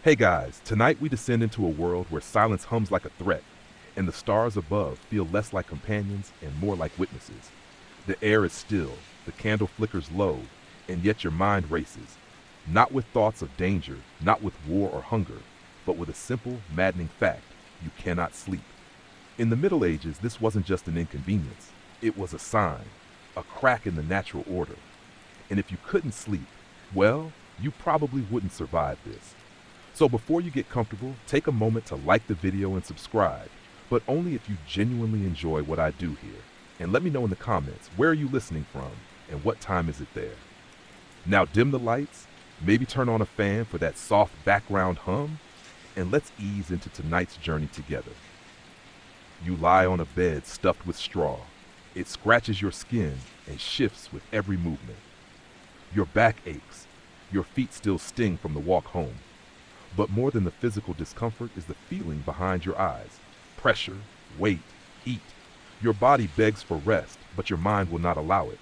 Hey guys, tonight we descend into a world where silence hums like a threat, and the stars above feel less like companions and more like witnesses. The air is still, the candle flickers low, and yet your mind races, not with thoughts of danger, not with war or hunger, but with a simple, maddening fact: you cannot sleep. In the Middle Ages, this wasn't just an inconvenience, it was a sign, a crack in the natural order. And if you couldn't sleep, well, you probably wouldn't survive this. So before you get comfortable, take a moment to like the video and subscribe, but only if you genuinely enjoy what I do here. And let me know in the comments, where are you listening from and what time is it there? Now dim the lights, maybe turn on a fan for that soft background hum, and let's ease into tonight's journey together. You lie on a bed stuffed with straw. It scratches your skin and shifts with every movement. Your back aches, your feet still sting from the walk home. But more than the physical discomfort is the feeling behind your eyes. Pressure, weight, heat. Your body begs for rest, but your mind will not allow it.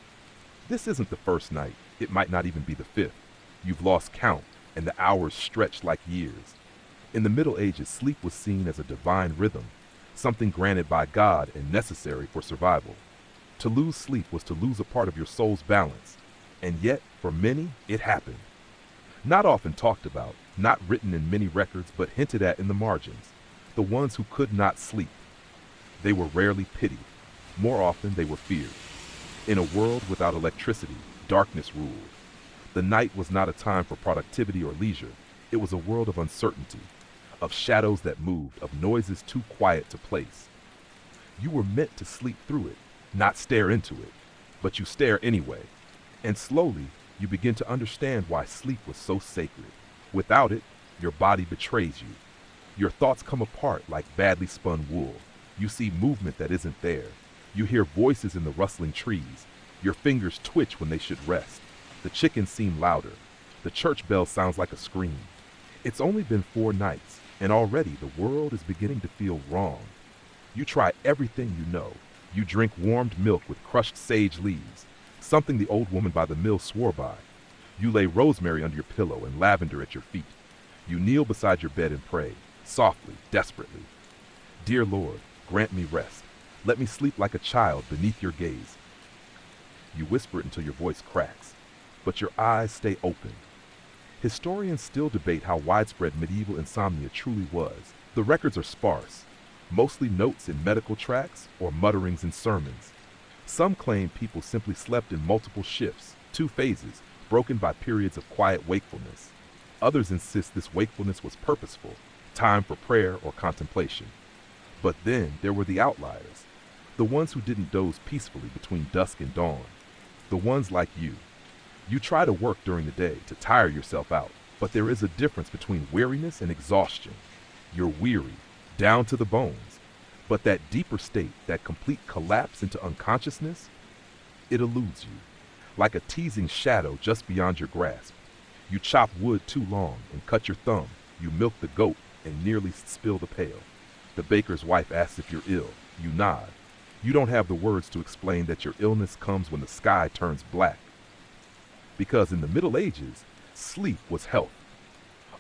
This isn't the first night. It might not even be the fifth. You've lost count, and the hours stretch like years. In the Middle Ages, sleep was seen as a divine rhythm, something granted by God and necessary for survival. To lose sleep was to lose a part of your soul's balance, and yet, for many, it happened. Not often talked about, not written in many records, but hinted at in the margins. The ones who could not sleep. They were rarely pitied. More often, they were feared. In a world without electricity, darkness ruled. The night was not a time for productivity or leisure. It was a world of uncertainty, of shadows that moved, of noises too quiet to place. You were meant to sleep through it, not stare into it. But you stare anyway. And slowly, you begin to understand why sleep was so sacred. Without it, your body betrays you. Your thoughts come apart like badly spun wool. You see movement that isn't there. You hear voices in the rustling trees. Your fingers twitch when they should rest. The chickens seem louder. The church bell sounds like a scream. It's only been 4 nights, and already the world is beginning to feel wrong. You try everything you know. You drink warmed milk with crushed sage leaves, something the old woman by the mill swore by. You lay rosemary under your pillow and lavender at your feet. You kneel beside your bed and pray, softly, desperately. Dear Lord, grant me rest. Let me sleep like a child beneath your gaze. You whisper it until your voice cracks, but your eyes stay open. Historians still debate how widespread medieval insomnia truly was. The records are sparse, mostly notes in medical tracts or mutterings in sermons. Some claim people simply slept in multiple shifts, 2 phases, broken by periods of quiet wakefulness. Others insist this wakefulness was purposeful, time for prayer or contemplation. But then there were the outliers, the ones who didn't doze peacefully between dusk and dawn, the ones like you. You try to work during the day to tire yourself out, but there is a difference between weariness and exhaustion. You're weary, down to the bones, but that deeper state, that complete collapse into unconsciousness, it eludes you. Like a teasing shadow just beyond your grasp. You chop wood too long and cut your thumb. You milk the goat and nearly spill the pail. The baker's wife asks if you're ill. You nod. You don't have the words to explain that your illness comes when the sky turns black. Because in the Middle Ages, sleep was health.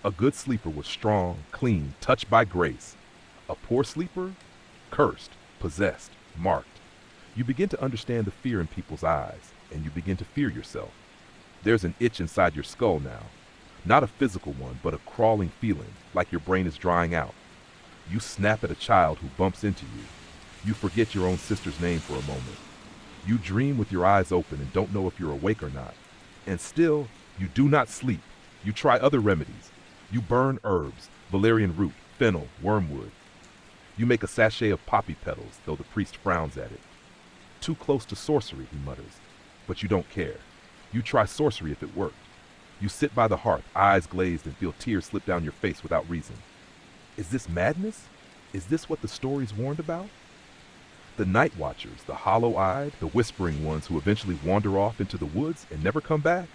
A good sleeper was strong, clean, touched by grace. A poor sleeper? Cursed, possessed, marked. You begin to understand the fear in people's eyes, and you begin to fear yourself. There's an itch inside your skull now. Not a physical one, but a crawling feeling, like your brain is drying out. You snap at a child who bumps into you. You forget your own sister's name for a moment. You dream with your eyes open and don't know if you're awake or not. And still, you do not sleep. You try other remedies. You burn herbs, valerian root, fennel, wormwood. You make a sachet of poppy petals, though the priest frowns at it. Too close to sorcery, he mutters. But you don't care. You try sorcery if it worked. You sit by the hearth, eyes glazed, and feel tears slip down your face without reason. Is this madness? Is this what the stories warned about? The night watchers, the hollow-eyed, the whispering ones who eventually wander off into the woods and never come back?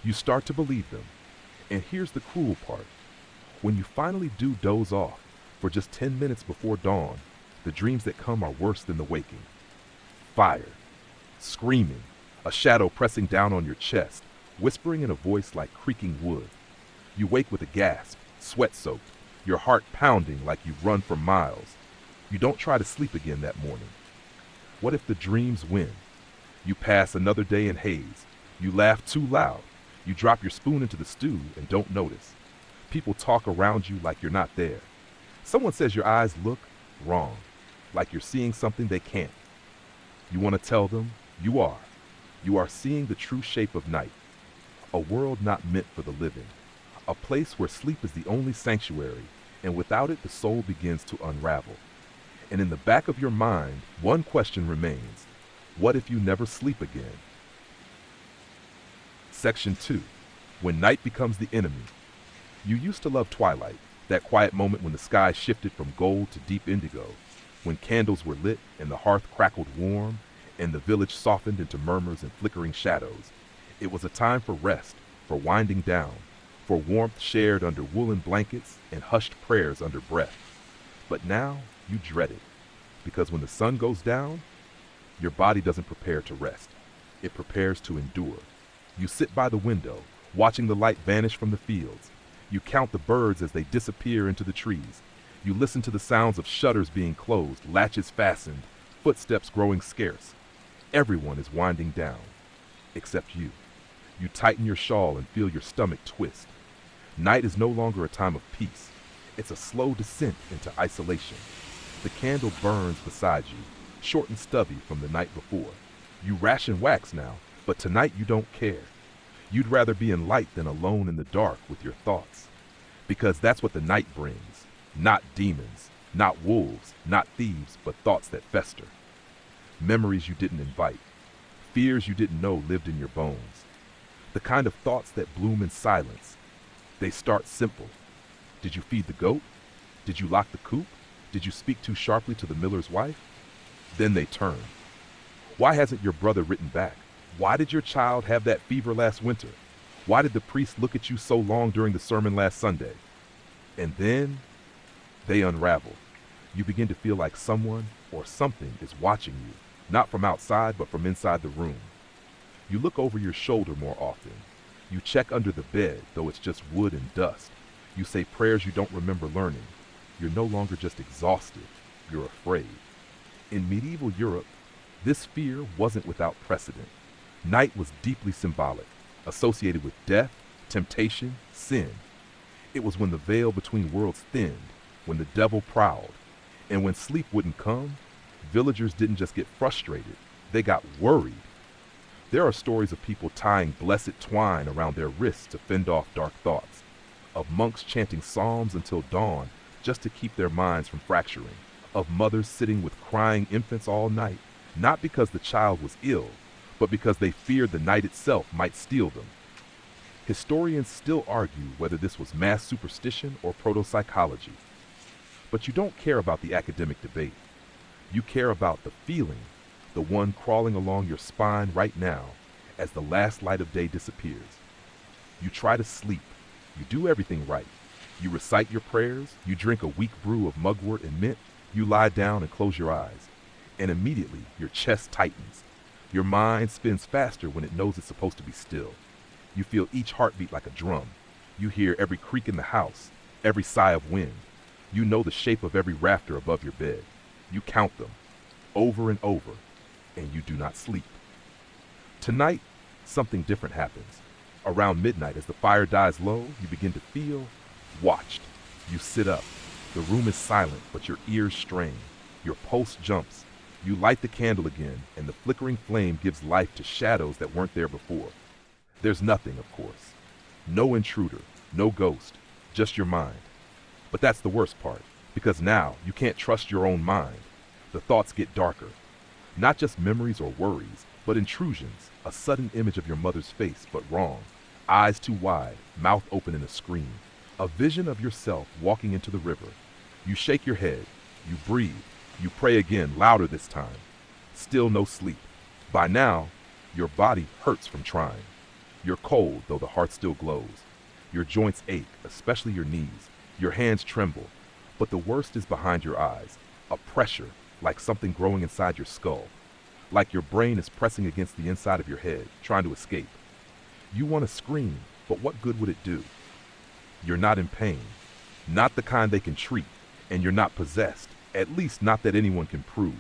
You start to believe them. And here's the cruel part. When you finally do doze off, for just 10 minutes before dawn, the dreams that come are worse than the waking. Fire, screaming, a shadow pressing down on your chest, whispering in a voice like creaking wood. You wake with a gasp, sweat-soaked, your heart pounding like you've run for miles. You don't try to sleep again that morning. What if the dreams win? You pass another day in haze. You laugh too loud. You drop your spoon into the stew and don't notice. People talk around you like you're not there. Someone says your eyes look wrong, like you're seeing something they can't. You want to tell them you are. You are seeing the true shape of night, a world not meant for the living, a place where sleep is the only sanctuary, and without it the soul begins to unravel. And in the back of your mind, one question remains: what if you never sleep again? Section 2. When night becomes the enemy. You used to love twilight, that quiet moment when the sky shifted from gold to deep indigo, when candles were lit and the hearth crackled warm, and the village softened into murmurs and flickering shadows. It was a time for rest, for winding down, for warmth shared under woolen blankets and hushed prayers under breath. But now you dread it, because when the sun goes down, your body doesn't prepare to rest. It prepares to endure. You sit by the window, watching the light vanish from the fields. You count the birds as they disappear into the trees. You listen to the sounds of shutters being closed, latches fastened, footsteps growing scarce. Everyone is winding down, except you. You tighten your shawl and feel your stomach twist. Night is no longer a time of peace. It's a slow descent into isolation. The candle burns beside you, short and stubby from the night before. You ration wax now, but tonight you don't care. You'd rather be in light than alone in the dark with your thoughts. Because that's what the night brings. Not demons, not wolves, not thieves, but thoughts that fester. Memories you didn't invite. Fears you didn't know lived in your bones. The kind of thoughts that bloom in silence. They start simple. Did you feed the goat? Did you lock the coop? Did you speak too sharply to the miller's wife? Then they turn. Why hasn't your brother written back? Why did your child have that fever last winter? Why did the priest look at you so long during the sermon last Sunday? And then they unravel. You begin to feel like someone or something is watching you, not from outside, but from inside the room. You look over your shoulder more often. You check under the bed, though it's just wood and dust. You say prayers you don't remember learning. You're no longer just exhausted, you're afraid. In medieval Europe, this fear wasn't without precedent. Night was deeply symbolic, associated with death, temptation, sin. It was when the veil between worlds thinned, when the devil prowled, and when sleep wouldn't come, villagers didn't just get frustrated, they got worried. There are stories of people tying blessed twine around their wrists to fend off dark thoughts, of monks chanting psalms until dawn just to keep their minds from fracturing, of mothers sitting with crying infants all night, not because the child was ill, but because they feared the night itself might steal them. Historians still argue whether this was mass superstition or proto-psychology. But you don't care about the academic debate. You care about the feeling, the one crawling along your spine right now as the last light of day disappears. You try to sleep. You do everything right. You recite your prayers. You drink a weak brew of mugwort and mint. You lie down and close your eyes. And immediately your chest tightens. Your mind spins faster when it knows it's supposed to be still. You feel each heartbeat like a drum. You hear every creak in the house, every sigh of wind. You know the shape of every rafter above your bed. You count them, over and over, and you do not sleep. Tonight, something different happens. Around midnight, as the fire dies low, you begin to feel watched. You sit up. The room is silent, but your ears strain. Your pulse jumps. You light the candle again, and the flickering flame gives life to shadows that weren't there before. There's nothing, of course. No intruder, no ghost, just your mind. But that's the worst part, because now you can't trust your own mind. The thoughts get darker. Not just memories or worries, but intrusions, a sudden image of your mother's face, but wrong. Eyes too wide, mouth open in a scream. A vision of yourself walking into the river. You shake your head, you breathe, you pray again, louder this time. Still no sleep. By now, your body hurts from trying. You're cold, though the heart still glows. Your joints ache, especially your knees. Your hands tremble. But the worst is behind your eyes. A pressure, like something growing inside your skull. Like your brain is pressing against the inside of your head, trying to escape. You want to scream, but what good would it do? You're not in pain. Not the kind they can treat, and you're not possessed, at least not that anyone can prove.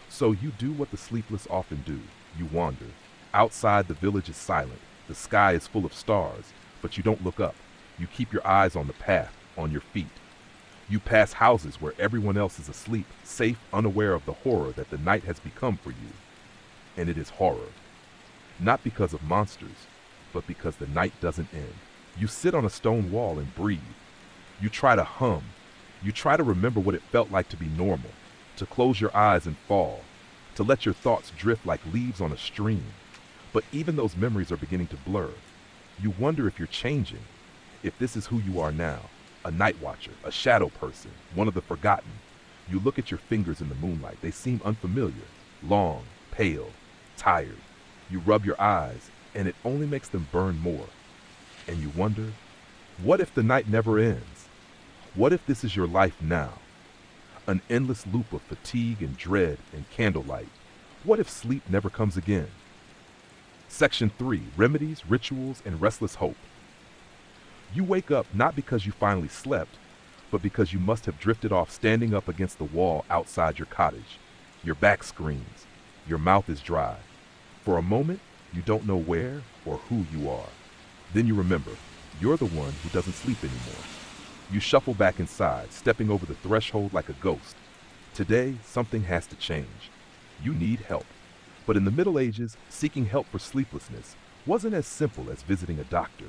So you do what the sleepless often do. You wander. Outside, the village is silent. The sky is full of stars, but you don't look up. You keep your eyes on the path, on your feet. You pass houses where everyone else is asleep, safe, unaware of the horror that the night has become for you. And it is horror. Not because of monsters, but because the night doesn't end. You sit on a stone wall and breathe. You try to hum. You try to remember what it felt like to be normal, to close your eyes and fall, to let your thoughts drift like leaves on a stream. But even those memories are beginning to blur. You wonder if you're changing, if this is who you are now, a night watcher, a shadow person, one of the forgotten. You look at your fingers in the moonlight. They seem unfamiliar, long, pale, tired. You rub your eyes, and it only makes them burn more. And you wonder, what if the night never ends? What if this is your life now? An endless loop of fatigue and dread and candlelight. What if sleep never comes again? Section 3, Remedies, Rituals, and Restless Hope. You wake up not because you finally slept, but because you must have drifted off standing up against the wall outside your cottage. Your back screams. Your mouth is dry. For a moment, you don't know where or who you are. Then you remember, you're the one who doesn't sleep anymore. You shuffle back inside, stepping over the threshold like a ghost. Today, something has to change. You need help. But in the Middle Ages, seeking help for sleeplessness wasn't as simple as visiting a doctor.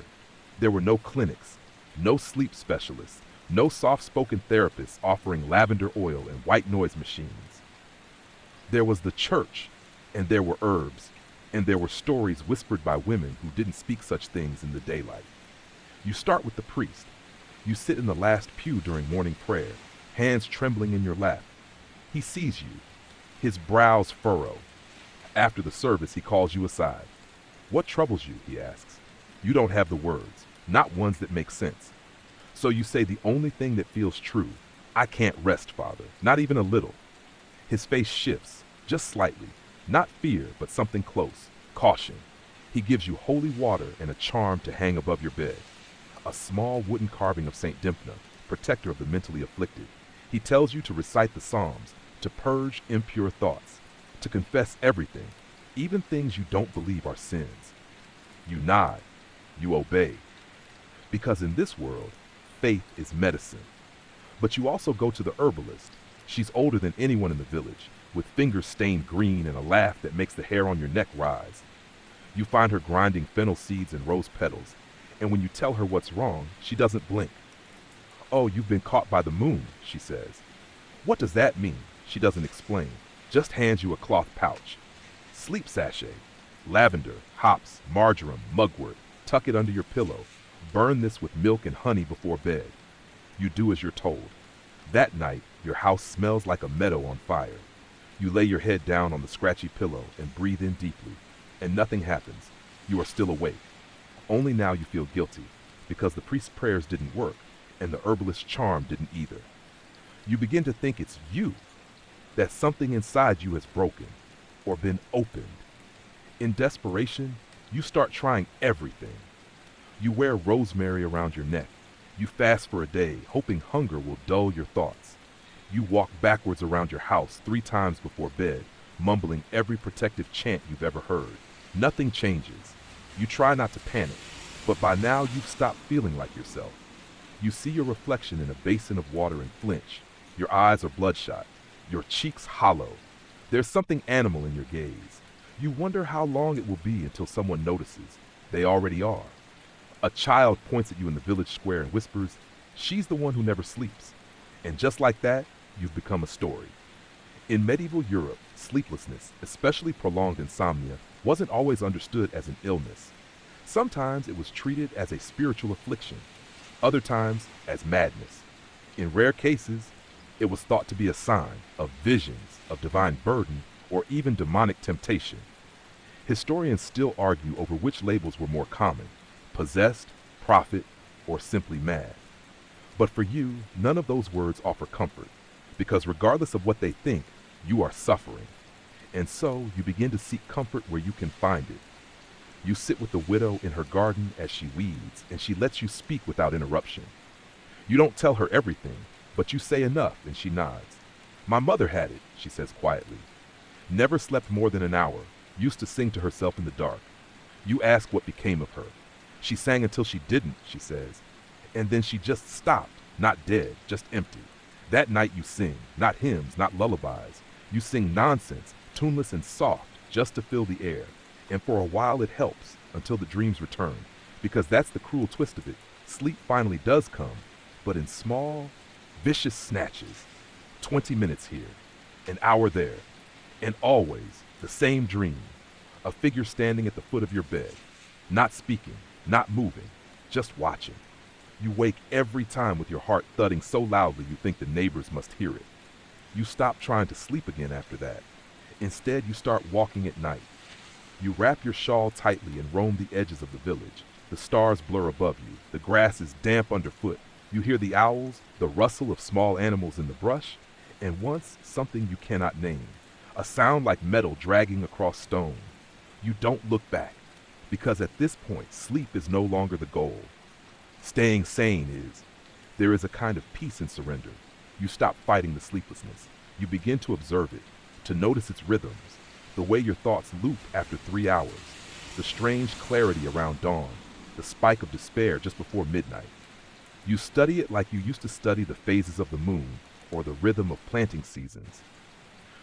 There were no clinics, no sleep specialists, no soft-spoken therapists offering lavender oil and white noise machines. There was the church, and there were herbs, and there were stories whispered by women who didn't speak such things in the daylight. You start with the priest. You sit in the last pew during morning prayer, hands trembling in your lap. He sees you. His brows furrow. After the service, he calls you aside. What troubles you, he asks. You don't have the words, not ones that make sense. So you say the only thing that feels true. I can't rest, Father, not even a little. His face shifts, just slightly. Not fear, but something close. Caution. He gives you holy water and a charm to hang above your bed. A small wooden carving of Saint Dymphna, protector of the mentally afflicted. He tells you to recite the Psalms, to purge impure thoughts, to confess everything, even things you don't believe are sins. You nod. You obey. Because in this world, faith is medicine. But you also go to the herbalist. She's older than anyone in the village, with fingers stained green and a laugh that makes the hair on your neck rise. You find her grinding fennel seeds and rose petals, and when you tell her what's wrong, she doesn't blink. Oh, you've been caught by the moon, she says. What does that mean? She doesn't explain, just hands you a cloth pouch. Sleep sachet. Lavender, hops, marjoram, mugwort. Tuck it under your pillow. Burn this with milk and honey before bed. You do as you're told. That night, your house smells like a meadow on fire. You lay your head down on the scratchy pillow and breathe in deeply, and nothing happens. You are still awake. Only now you feel guilty, because the priest's prayers didn't work, and the herbalist's charm didn't either. You begin to think it's you, that something inside you has broken, or been opened. In desperation, you start trying everything. You wear rosemary around your neck. You fast for a day, hoping hunger will dull your thoughts. You walk backwards around your house 3 times before bed, mumbling every protective chant you've ever heard. Nothing changes. You try not to panic, but by now you've stopped feeling like yourself. You see your reflection in a basin of water and flinch. Your eyes are bloodshot, your cheeks hollow. There's something animal in your gaze. You wonder how long it will be until someone notices. They already are. A child points at you in the village square and whispers, "She's the one who never sleeps." And just like that, you've become a story. In medieval Europe, sleeplessness, especially prolonged insomnia, wasn't always understood as an illness. Sometimes it was treated as a spiritual affliction, other times as madness. In rare cases, it was thought to be a sign of visions, of divine burden, or even demonic temptation. Historians still argue over which labels were more common, possessed, prophet, or simply mad. But for you, none of those words offer comfort, because regardless of what they think, you are suffering. And so you begin to seek comfort where you can find it. You sit with the widow in her garden as she weeds, and she lets you speak without interruption. You don't tell her everything, but you say enough and she nods. My mother had it, she says quietly. Never slept more than an hour, used to sing to herself in the dark. You ask what became of her. She sang until she didn't, she says. And then she just stopped, not dead, just empty. That night you sing, not hymns, not lullabies. You sing nonsense, tuneless and soft, just to fill the air. And for a while it helps, until the dreams return. Because that's the cruel twist of it. Sleep finally does come, but in small, vicious snatches. 20 minutes here, an hour there, and always the same dream. A figure standing at the foot of your bed, not speaking, not moving, just watching. You wake every time with your heart thudding so loudly you think the neighbors must hear it. You stop trying to sleep again after that. Instead, you start walking at night. You wrap your shawl tightly and roam the edges of the village. The stars blur above you. The grass is damp underfoot. You hear the owls, the rustle of small animals in the brush, and once something you cannot name. A sound like metal dragging across stone. You don't look back, because at this point, sleep is no longer the goal. Staying sane is. There is a kind of peace in surrender. You stop fighting the sleeplessness. You begin to observe it, to notice its rhythms, the way your thoughts loop after 3 hours, the strange clarity around dawn, the spike of despair just before midnight. You study it like you used to study the phases of the moon or the rhythm of planting seasons.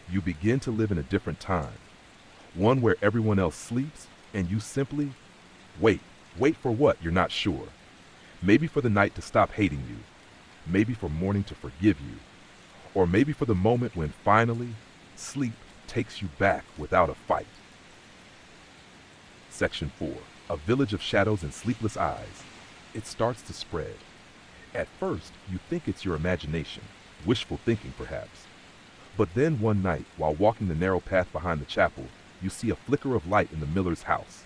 You begin to live in a different time, one where everyone else sleeps and you simply wait. Wait for what? You're not sure. Maybe for the night to stop hating you, maybe for morning to forgive you, or maybe for the moment when finally sleep takes you back without a fight. Section 4. A village of shadows and sleepless eyes. It starts to spread. At first, you think it's your imagination, wishful thinking perhaps. But then one night, while walking the narrow path behind the chapel, you see a flicker of light in the miller's house.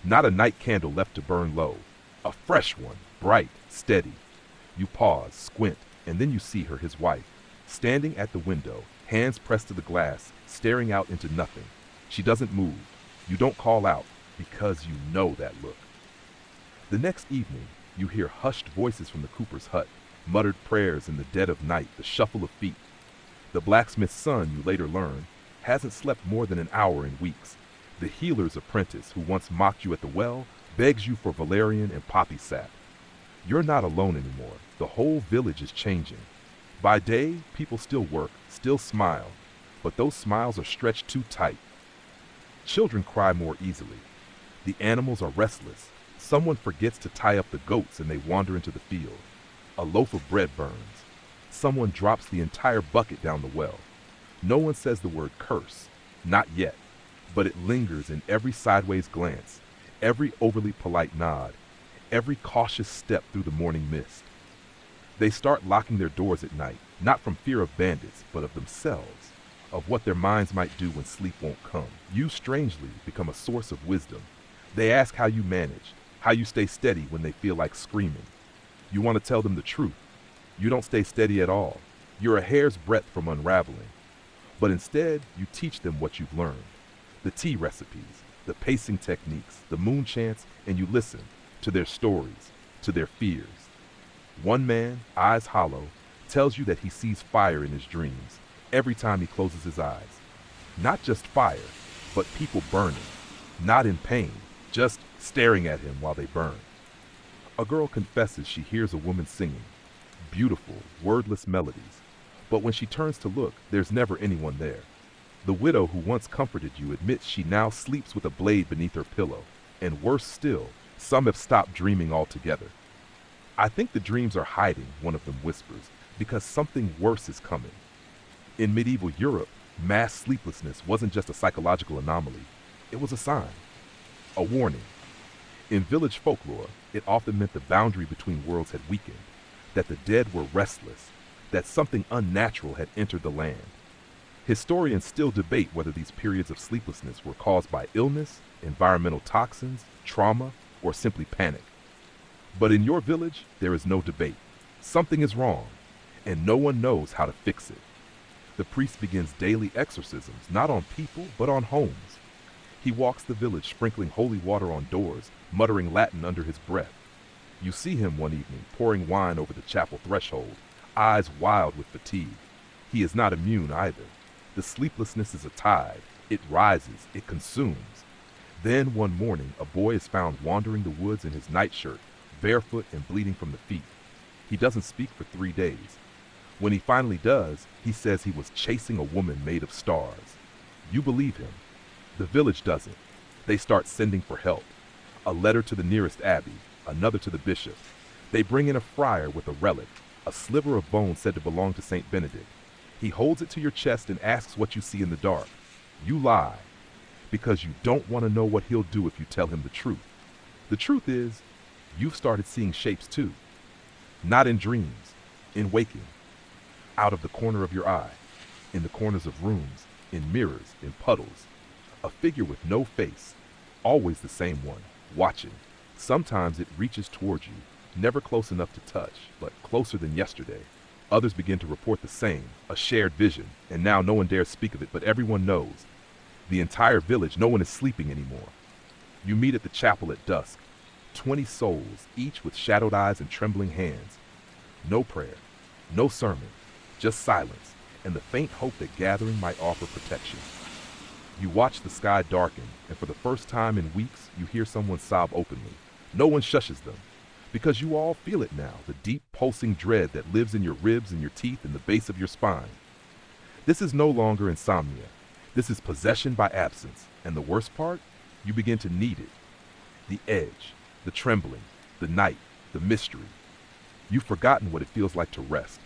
Not a night candle left to burn low, a fresh one, bright, steady. You pause, squint, and then you see her, his wife, standing at the window, hands pressed to the glass, staring out into nothing. She doesn't move. You don't call out, because you know that look. The next evening, you hear hushed voices from the cooper's hut, muttered prayers in the dead of night, the shuffle of feet. The blacksmith's son, you later learn, hasn't slept more than an hour in weeks. The healer's apprentice, who once mocked you at the well, begs you for valerian and poppy sap. You're not alone anymore. The whole village is changing. By day, people still work, still smile, but those smiles are stretched too tight. Children cry more easily. The animals are restless. Someone forgets to tie up the goats and they wander into the field. A loaf of bread burns. Someone drops the entire bucket down the well. No one says the word curse, not yet, but it lingers in every sideways glance, every overly polite nod, every cautious step through the morning mist. They start locking their doors at night, not from fear of bandits, but of themselves, of what their minds might do when sleep won't come. You strangely become a source of wisdom. They ask how you manage, how you stay steady when they feel like screaming. You want to tell them the truth. You don't stay steady at all. You're a hair's breadth from unraveling. But instead, you teach them what you've learned. The tea recipes, the pacing techniques, the moon chants, and you listen to their stories, to their fears. One man, eyes hollow, tells you that he sees fire in his dreams every time he closes his eyes. Not just fire, but people burning, not in pain, just staring at him while they burn. A girl confesses she hears a woman singing, beautiful, wordless melodies, but when she turns to look, there's never anyone there. The widow who once comforted you admits she now sleeps with a blade beneath her pillow, and worse still, some have stopped dreaming altogether. I think the dreams are hiding, one of them whispers, because something worse is coming. In medieval Europe, mass sleeplessness wasn't just a psychological anomaly, it was a sign, a warning. In village folklore, it often meant the boundary between worlds had weakened, that the dead were restless, that something unnatural had entered the land. Historians still debate whether these periods of sleeplessness were caused by illness, environmental toxins, trauma, or simply panic. But in your village, there is no debate. Something is wrong, and no one knows how to fix it. The priest begins daily exorcisms, not on people, but on homes. He walks the village sprinkling holy water on doors, muttering Latin under his breath. You see him one evening pouring wine over the chapel threshold, eyes wild with fatigue. He is not immune either. The sleeplessness is a tide. It rises, it consumes. Then one morning, a boy is found wandering the woods in his nightshirt, barefoot and bleeding from the feet. He doesn't speak for 3 days. When he finally does, he says he was chasing a woman made of stars. You believe him. The village doesn't. They start sending for help. A letter to the nearest abbey, another to the bishop. They bring in a friar with a relic, a sliver of bone said to belong to Saint Benedict. He holds it to your chest and asks what you see in the dark. You lie, because you don't want to know what he'll do if you tell him the truth. The truth is, you've started seeing shapes too. Not in dreams, in waking. Out of the corner of your eye, in the corners of rooms, in mirrors, in puddles. A figure with no face, always the same one, watching. Sometimes it reaches towards you, never close enough to touch, but closer than yesterday. Others begin to report the same, a shared vision, and now no one dares speak of it, but everyone knows. The entire village, no one is sleeping anymore. You meet at the chapel at dusk, 20 souls, each with shadowed eyes and trembling hands. No prayer, no sermon, just silence, and the faint hope that gathering might offer protection. You watch the sky darken, and for the first time in weeks, you hear someone sob openly. No one shushes them, because you all feel it now, the deep pulsing dread that lives in your ribs and your teeth and the base of your spine. This is no longer insomnia. This is possession by absence, and the worst part, you begin to need it. The edge, the trembling, the night, the mystery. You've forgotten what it feels like to rest,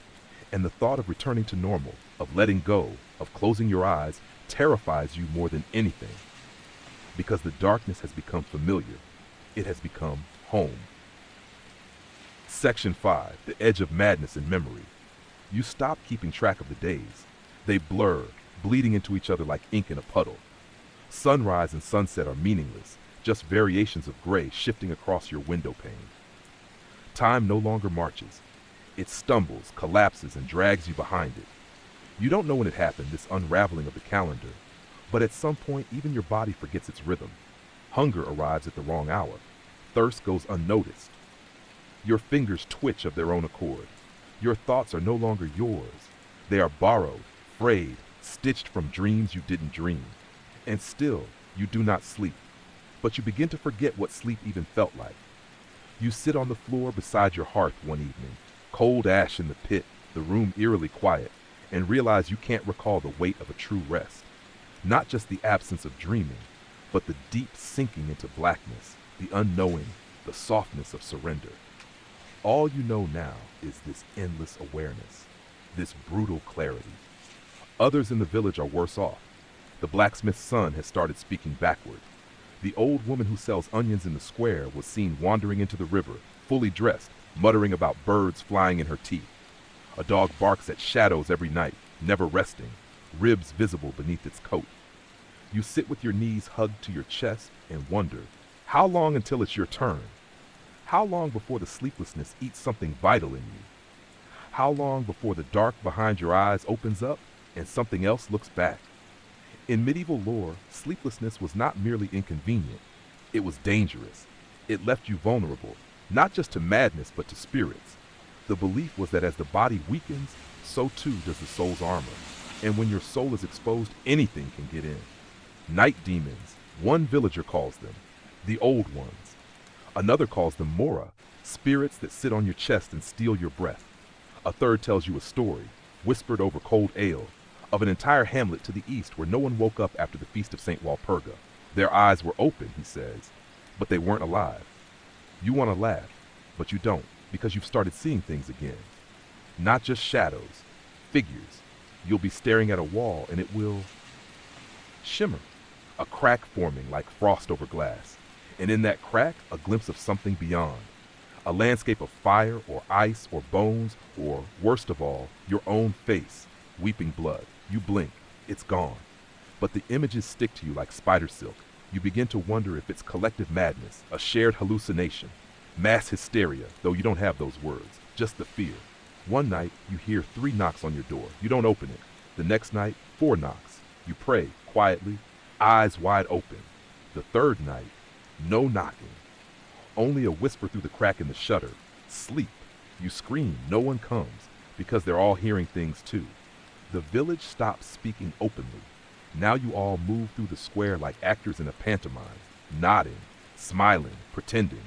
and the thought of returning to normal, of letting go, of closing your eyes, terrifies you more than anything. Because the darkness has become familiar. It has become home. Section 5, the edge of madness and memory. You stop keeping track of the days. They blur, bleeding into each other like ink in a puddle. Sunrise and sunset are meaningless, just variations of gray shifting across your window pane. Time no longer marches. It stumbles, collapses, and drags you behind it. You don't know when it happened, this unraveling of the calendar, but at some point even your body forgets its rhythm. Hunger arrives at the wrong hour. Thirst goes unnoticed. Your fingers twitch of their own accord. Your thoughts are no longer yours. They are borrowed, frayed, stitched from dreams you didn't dream. And still, you do not sleep. But you begin to forget what sleep even felt like. You sit on the floor beside your hearth one evening, cold ash in the pit, the room eerily quiet, and realize you can't recall the weight of a true rest. Not just the absence of dreaming, but the deep sinking into blackness, the unknowing, the softness of surrender. All you know now is this endless awareness, this brutal clarity. Others in the village are worse off. The blacksmith's son has started speaking backward. The old woman who sells onions in the square was seen wandering into the river, fully dressed, muttering about birds flying in her teeth. A dog barks at shadows every night, never resting, ribs visible beneath its coat. You sit with your knees hugged to your chest and wonder, how long until it's your turn? How long before the sleeplessness eats something vital in you? How long before the dark behind your eyes opens up and something else looks back? In medieval lore, sleeplessness was not merely inconvenient. It was dangerous. It left you vulnerable, not just to madness but to spirits. The belief was that as the body weakens, so too does the soul's armor. And when your soul is exposed, anything can get in. Night demons, one villager calls them, the old ones. Another calls them Mora, spirits that sit on your chest and steal your breath. A third tells you a story, whispered over cold ale, of an entire hamlet to the east where no one woke up after the feast of St. Walpurga. Their eyes were open, he says, but they weren't alive. You want to laugh, but you don't, because you've started seeing things again. Not just shadows, figures. You'll be staring at a wall and it will shimmer, a crack forming like frost over glass. And in that crack, a glimpse of something beyond. A landscape of fire or ice or bones or, worst of all, your own face, weeping blood. You blink, it's gone. But the images stick to you like spider silk. You begin to wonder if it's collective madness, a shared hallucination, mass hysteria, though you don't have those words, just the fear. One night, you hear 3 knocks on your door. You don't open it. The next night, 4 knocks. You pray, quietly, eyes wide open. The third night, no knocking. Only a whisper through the crack in the shutter. Sleep. You scream, no one comes, because they're all hearing things too. The village stops speaking openly. Now you all move through the square like actors in a pantomime, nodding, smiling, pretending.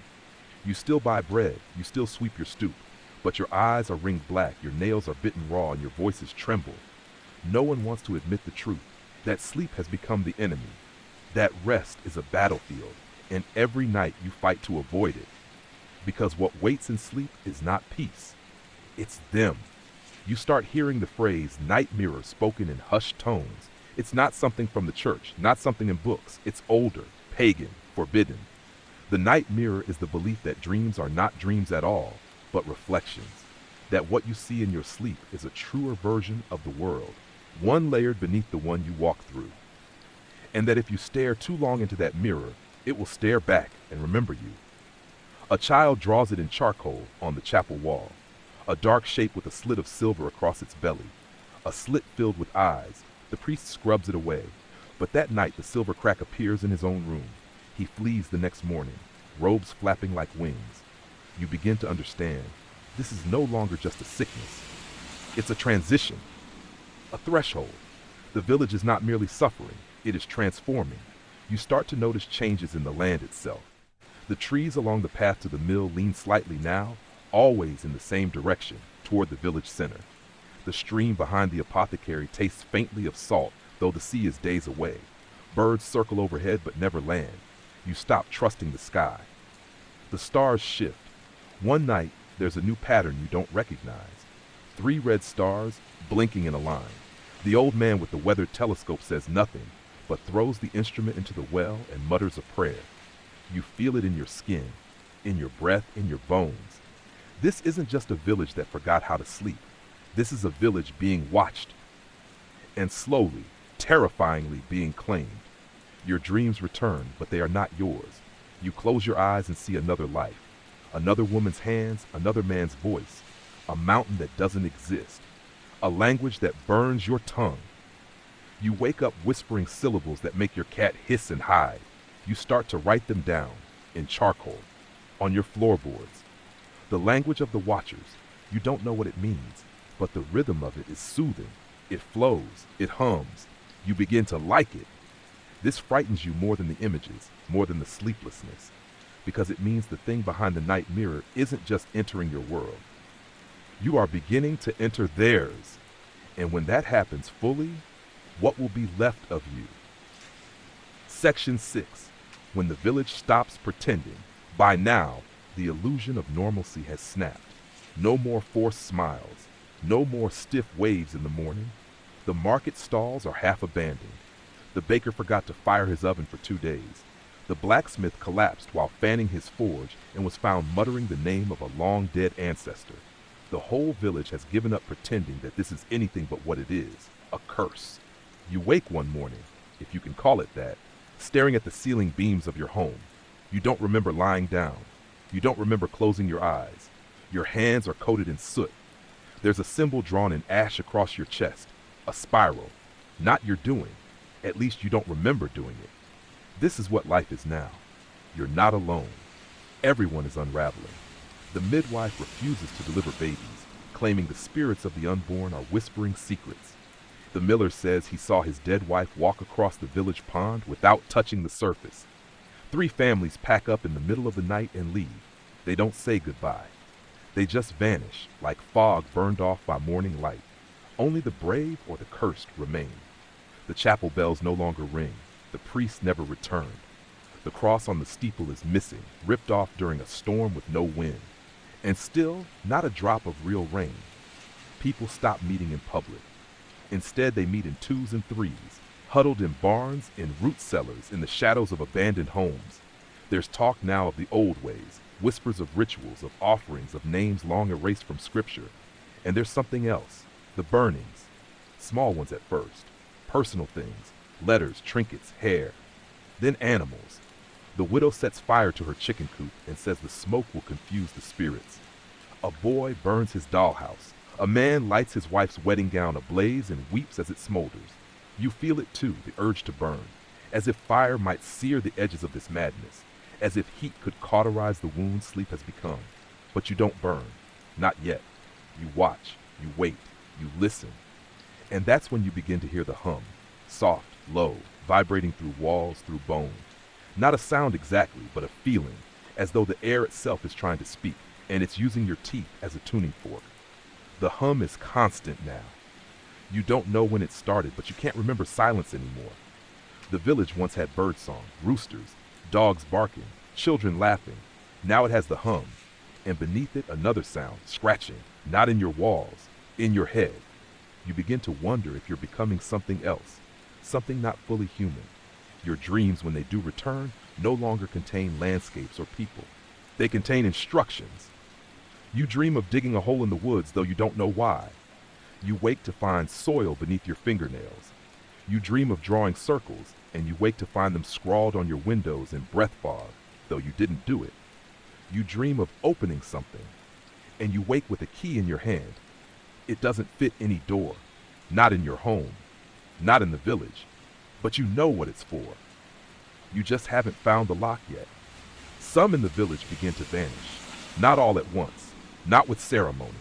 You still buy bread, you still sweep your stoop, but your eyes are ringed black, your nails are bitten raw, and your voices tremble. No one wants to admit the truth, that sleep has become the enemy, that rest is a battlefield, and every night you fight to avoid it. Because what waits in sleep is not peace, it's them. You start hearing the phrase night mirror spoken in hushed tones. It's not something from the church, not something in books. It's older, pagan, forbidden. The night mirror is the belief that dreams are not dreams at all, but reflections. That what you see in your sleep is a truer version of the world, one layered beneath the one you walk through. And that if you stare too long into that mirror, it will stare back and remember you. A child draws it in charcoal on the chapel wall, a dark shape with a slit of silver across its belly, a slit filled with eyes. The priest scrubs it away, but that night the silver crack appears in his own room. He flees the next morning, robes flapping like wings. You begin to understand, this is no longer just a sickness. It's a transition, a threshold. The village is not merely suffering, it is transforming. You start to notice changes in the land itself. The trees along the path to the mill lean slightly now, always in the same direction, toward the village center. The stream behind the apothecary tastes faintly of salt, though the sea is days away. Birds circle overhead but never land. You stop trusting the sky. The stars shift. One night, there's a new pattern you don't recognize. 3 red stars, blinking in a line. The old man with the weathered telescope says nothing, but throws the instrument into the well and mutters a prayer. You feel it in your skin, in your breath, in your bones. This isn't just a village that forgot how to sleep. This is a village being watched, and slowly, terrifyingly being claimed. Your dreams return, but they are not yours. You close your eyes and see another life, another woman's hands, another man's voice, a mountain that doesn't exist, a language that burns your tongue. You wake up whispering syllables that make your cat hiss and hide. You start to write them down, in charcoal, on your floorboards. The language of the watchers, you don't know what it means, but the rhythm of it is soothing. It flows, it hums. You begin to like it. This frightens you more than the images, more than the sleeplessness, because it means the thing behind the night mirror isn't just entering your world. You are beginning to enter theirs, and when that happens fully, what will be left of you? Section 6. When the village stops pretending. By now, the illusion of normalcy has snapped. No more forced smiles. No more stiff waves in the morning. The market stalls are half abandoned. The baker forgot to fire his oven for 2 days. The blacksmith collapsed while fanning his forge and was found muttering the name of a long-dead ancestor. The whole village has given up pretending that this is anything but what it is, a curse. You wake one morning, if you can call it that, staring at the ceiling beams of your home. You don't remember lying down. You don't remember closing your eyes. Your hands are coated in soot. There's a symbol drawn in ash across your chest, a spiral. Not your doing. At least you don't remember doing it. This is what life is now. You're not alone. Everyone is unraveling. The midwife refuses to deliver babies, claiming the spirits of the unborn are whispering secrets. The miller says he saw his dead wife walk across the village pond without touching the surface. 3 families pack up in the middle of the night and leave. They don't say goodbye. They just vanish, like fog burned off by morning light. Only the brave or the cursed remain. The chapel bells no longer ring. The priest never returned. The cross on the steeple is missing, ripped off during a storm with no wind. And still, not a drop of real rain. People stop meeting in public. Instead, they meet in 2s and 3s, huddled in barns, in root cellars, in the shadows of abandoned homes. There's talk now of the old ways, whispers of rituals, of offerings, of names long erased from scripture. And there's something else, the burnings. Small ones at first, personal things, letters, trinkets, hair. Then animals. The widow sets fire to her chicken coop and says the smoke will confuse the spirits. A boy burns his dollhouse. A man lights his wife's wedding gown ablaze and weeps as it smolders. You feel it too, the urge to burn, as if fire might sear the edges of this madness, as if heat could cauterize the wound sleep has become. But you don't burn. Not yet. You watch, you wait, you listen. And that's when you begin to hear the hum, soft, low, vibrating through walls, through bone. Not a sound exactly, but a feeling, as though the air itself is trying to speak, and it's using your teeth as a tuning fork. The hum is constant now. You don't know when it started, but you can't remember silence anymore. The village once had birdsong, roosters, dogs barking, children laughing. Now it has the hum, and beneath it another sound, scratching, not in your walls, in your head. You begin to wonder if you're becoming something else, something not fully human. Your dreams, when they do return, no longer contain landscapes or people. They contain instructions. You dream of digging a hole in the woods, though you don't know why. You wake to find soil beneath your fingernails. You dream of drawing circles, and you wake to find them scrawled on your windows in breath fog, though you didn't do it. You dream of opening something, and you wake with a key in your hand. It doesn't fit any door, not in your home, not in the village, but you know what it's for. You just haven't found the lock yet. Some in the village begin to vanish, not all at once, not with ceremony.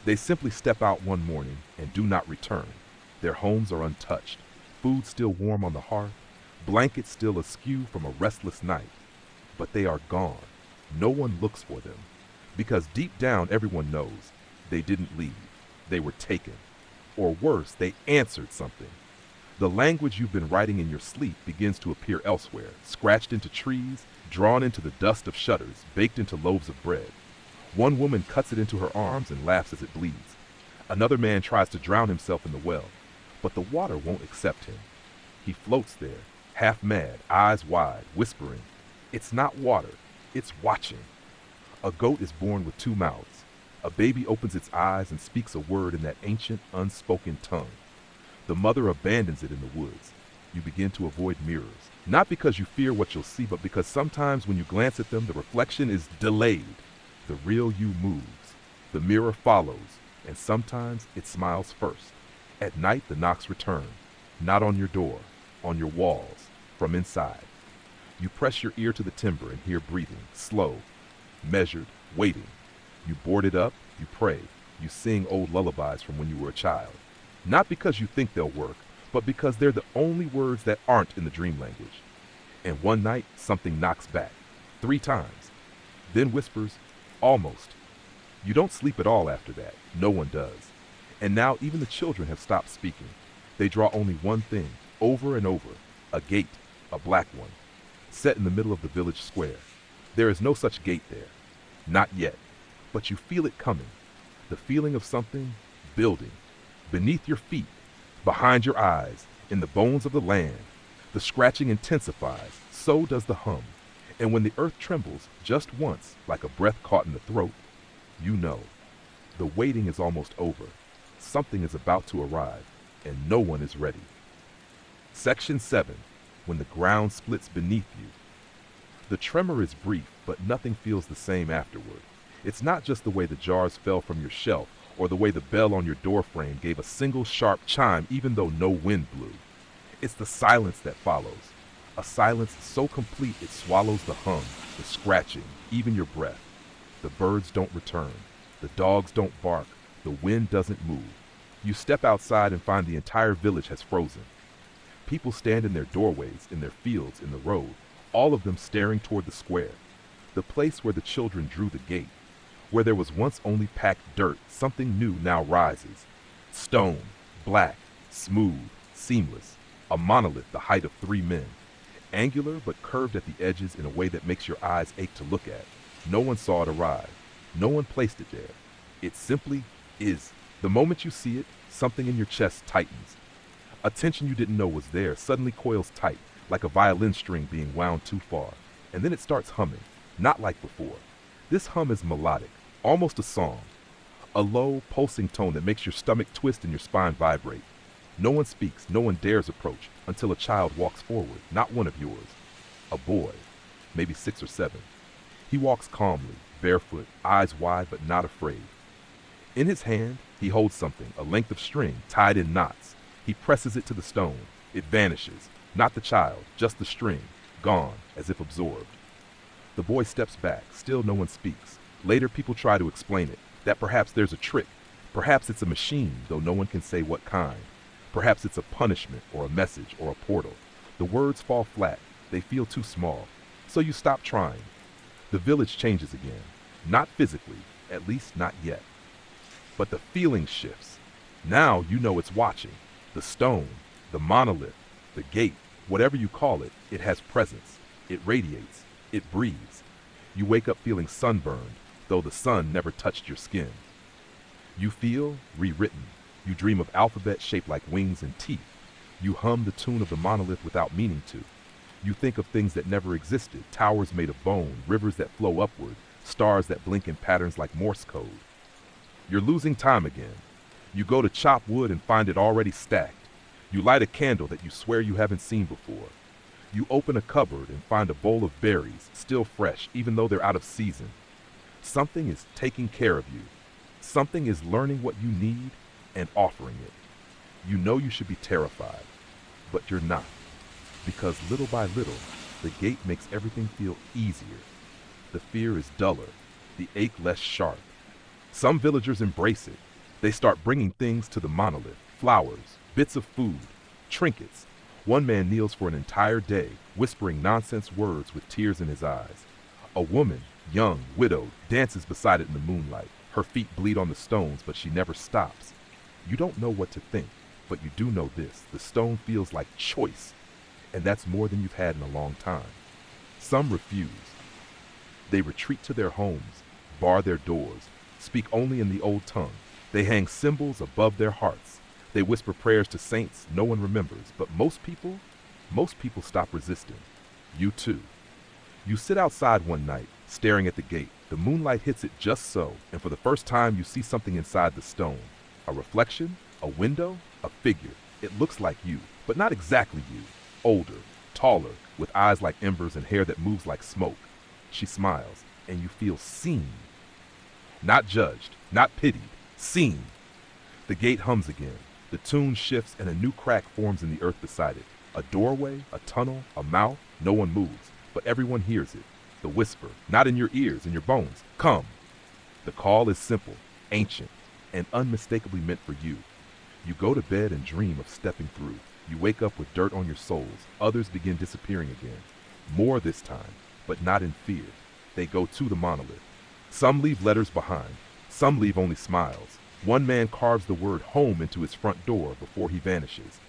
They simply step out one morning and do not return. Their homes are untouched, food still warm on the hearth, blankets still askew from a restless night. But they are gone. No one looks for them, because deep down everyone knows they didn't leave. They were taken. Or worse, they answered something. The language you've been writing in your sleep begins to appear elsewhere, scratched into trees, drawn into the dust of shutters, baked into loaves of bread. One woman cuts it into her arms and laughs as it bleeds. Another man tries to drown himself in the well, but the water won't accept him. He floats there, half mad, eyes wide, whispering, "It's not water, it's watching." A goat is born with two mouths. A baby opens its eyes and speaks a word in that ancient, unspoken tongue. The mother abandons it in the woods. You begin to avoid mirrors, not because you fear what you'll see, but because sometimes when you glance at them, the reflection is delayed. The real you moves. The mirror follows, and sometimes it smiles first. At night, the knocks return, not on your door, on your walls, from inside. You press your ear to the timber and hear breathing, slow, measured, waiting. You board it up, you pray, you sing old lullabies from when you were a child. Not because you think they'll work, but because they're the only words that aren't in the dream language. And one night, something knocks back, 3 times, then whispers, "Almost." You don't sleep at all after that. No one does. And now even the children have stopped speaking. They draw only one thing, over and over, a gate, a black one, set in the middle of the village square. There is no such gate there. Not yet. But you feel it coming. The feeling of something building. Beneath your feet, behind your eyes, in the bones of the land. The scratching intensifies, so does the hum. And when the earth trembles just once, like a breath caught in the throat, you know. The waiting is almost over. Something is about to arrive, and no one is ready. Section 7. When the ground splits beneath you. The tremor is brief, but nothing feels the same afterward. It's not just the way the jars fell from your shelf, or the way the bell on your doorframe gave a single sharp chime even though no wind blew. It's the silence that follows. A silence so complete it swallows the hum, the scratching, even your breath. The birds don't return. The dogs don't bark. The wind doesn't move. You step outside and find the entire village has frozen. People stand in their doorways, in their fields, in the road, all of them staring toward the square, the place where the children drew the gate. Where there was once only packed dirt, something new now rises. Stone, black, smooth, seamless, a monolith the height of 3 men. Angular but curved at the edges in a way that makes your eyes ache to look at. No one saw it arrive. No one placed it there. It simply is. The moment you see it, something in your chest tightens. A tension you didn't know was there suddenly coils tight, like a violin string being wound too far. And then it starts humming, not like before. This hum is melodic, almost a song. A low, pulsing tone that makes your stomach twist and your spine vibrate. No one speaks, no one dares approach, until a child walks forward, not one of yours. A boy, maybe 6 or 7. He walks calmly, barefoot, eyes wide but not afraid. In his hand, he holds something, a length of string, tied in knots. He presses it to the stone. It vanishes. Not the child, just the string, gone, as if absorbed. The boy steps back. Still no one speaks. Later, people try to explain it, that perhaps there's a trick. Perhaps it's a machine, though no one can say what kind. Perhaps it's a punishment or a message or a portal. The words fall flat. They feel too small. So you stop trying. The village changes again. Not physically, at least not yet. But the feeling shifts. Now you know it's watching. The stone, the monolith, the gate, whatever you call it, it has presence. It radiates. It breathes. You wake up feeling sunburned, though the sun never touched your skin. You feel rewritten. You dream of alphabet shaped like wings and teeth. You hum the tune of the monolith without meaning to. You think of things that never existed, towers made of bone, rivers that flow upward, stars that blink in patterns like Morse code. You're losing time again. You go to chop wood and find it already stacked. You light a candle that you swear you haven't seen before. You open a cupboard and find a bowl of berries, still fresh, even though they're out of season. Something is taking care of you. Something is learning what you need and offering it. You know you should be terrified, but you're not. Because little by little, the gate makes everything feel easier. The fear is duller, the ache less sharp. Some villagers embrace it. They start bringing things to the monolith, flowers, bits of food, trinkets. One man kneels for an entire day, whispering nonsense words with tears in his eyes. A woman, young, widowed, dances beside it in the moonlight. Her feet bleed on the stones, but she never stops. You don't know what to think, but you do know this. The stone feels like choice, and that's more than you've had in a long time. Some refuse. They retreat to their homes, bar their doors, speak only in the old tongue. They hang symbols above their hearts. They whisper prayers to saints no one remembers, but most people stop resisting. You too. You sit outside one night, staring at the gate. The moonlight hits it just so, and for the first time you see something inside the stone. A reflection, a window, a figure. It looks like you, but not exactly you. Older, taller, with eyes like embers and hair that moves like smoke. She smiles, and you feel seen. Not judged, not pitied, seen. The gate hums again. The tune shifts and a new crack forms in the earth beside it. A doorway, a tunnel, a mouth. No one moves, but everyone hears it. The whisper, not in your ears, in your bones. Come. The call is simple, ancient, and unmistakably meant for you. You go to bed and dream of stepping through. You wake up with dirt on your soles. Others begin disappearing again. More this time, but not in fear. They go to the monolith. Some leave letters behind. Some leave only smiles. One man carves the word home into his front door before he vanishes.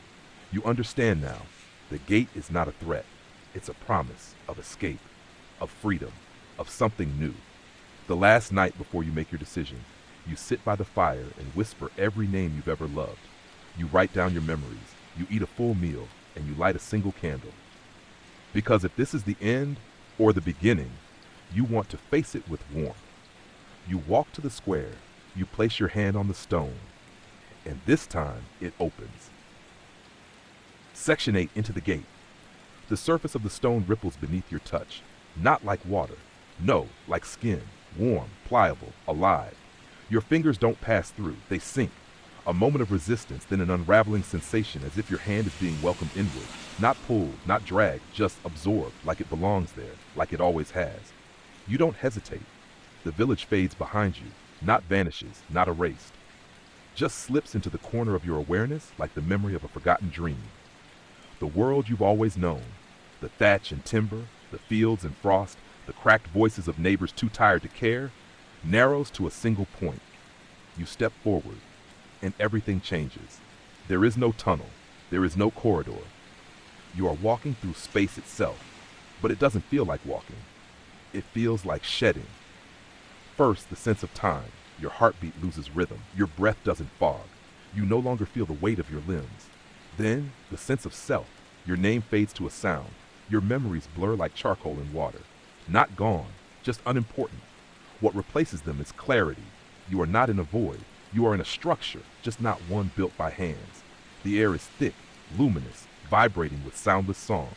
You understand now. The gate is not a threat. It's a promise of escape, of freedom, of something new. The last night before you make your decision, you sit by the fire and whisper every name you've ever loved. You write down your memories. You eat a full meal, and you light a single candle. Because if this is the end or the beginning, you want to face it with warmth. You walk to the square. You place your hand on the stone, and this time it opens. Section 8, into the gate. The surface of the stone ripples beneath your touch, not like water. No, like skin, warm, pliable, alive. Your fingers don't pass through, they sink. A moment of resistance, then an unraveling sensation as if your hand is being welcomed inward. Not pulled, not dragged, just absorbed, like it belongs there, like it always has. You don't hesitate. The village fades behind you, not vanishes, not erased. Just slips into the corner of your awareness like the memory of a forgotten dream. The world you've always known, the thatch and timber, the fields and frost, the cracked voices of neighbors too tired to care, narrows to a single point. You step forward, and everything changes. There is no tunnel. There is no corridor. You are walking through space itself, but it doesn't feel like walking. It feels like shedding. First, the sense of time. Your heartbeat loses rhythm. Your breath doesn't fog. You no longer feel the weight of your limbs. Then, the sense of self. Your name fades to a sound. Your memories blur like charcoal in water. Not gone, just unimportant. What replaces them is clarity. You are not in a void. You are in a structure, just not one built by hands. The air is thick, luminous, vibrating with soundless song.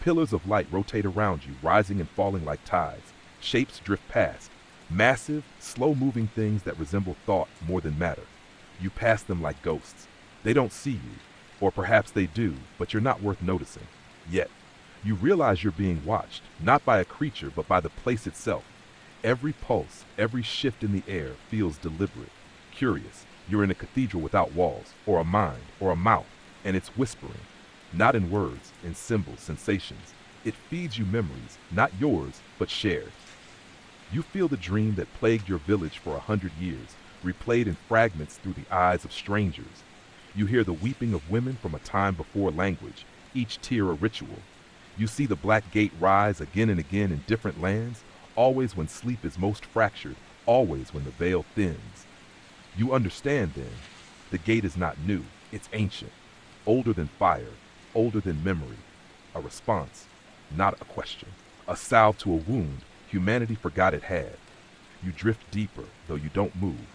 Pillars of light rotate around you, rising and falling like tides. Shapes drift past. Massive, slow-moving things that resemble thought more than matter. You pass them like ghosts. They don't see you, or perhaps they do, but you're not worth noticing. Yet, You realize you're being watched, not by a creature, but by the place itself. Every pulse, every shift in the air feels deliberate, curious. You're in a cathedral without walls, or a mind, or a mouth, and it's whispering. Not in words, in symbols, sensations. It feeds you memories, not yours, but shared. You feel the dream that plagued your village for 100 years, replayed in fragments through the eyes of strangers. You hear the weeping of women from a time before language, each tear a ritual. You see the black gate rise again and again in different lands, always when sleep is most fractured, always when the veil thins. You understand then, the gate is not new, it's ancient, older than fire, older than memory. A response, not a question. A salve to a wound humanity forgot it had. You drift deeper, though you don't move.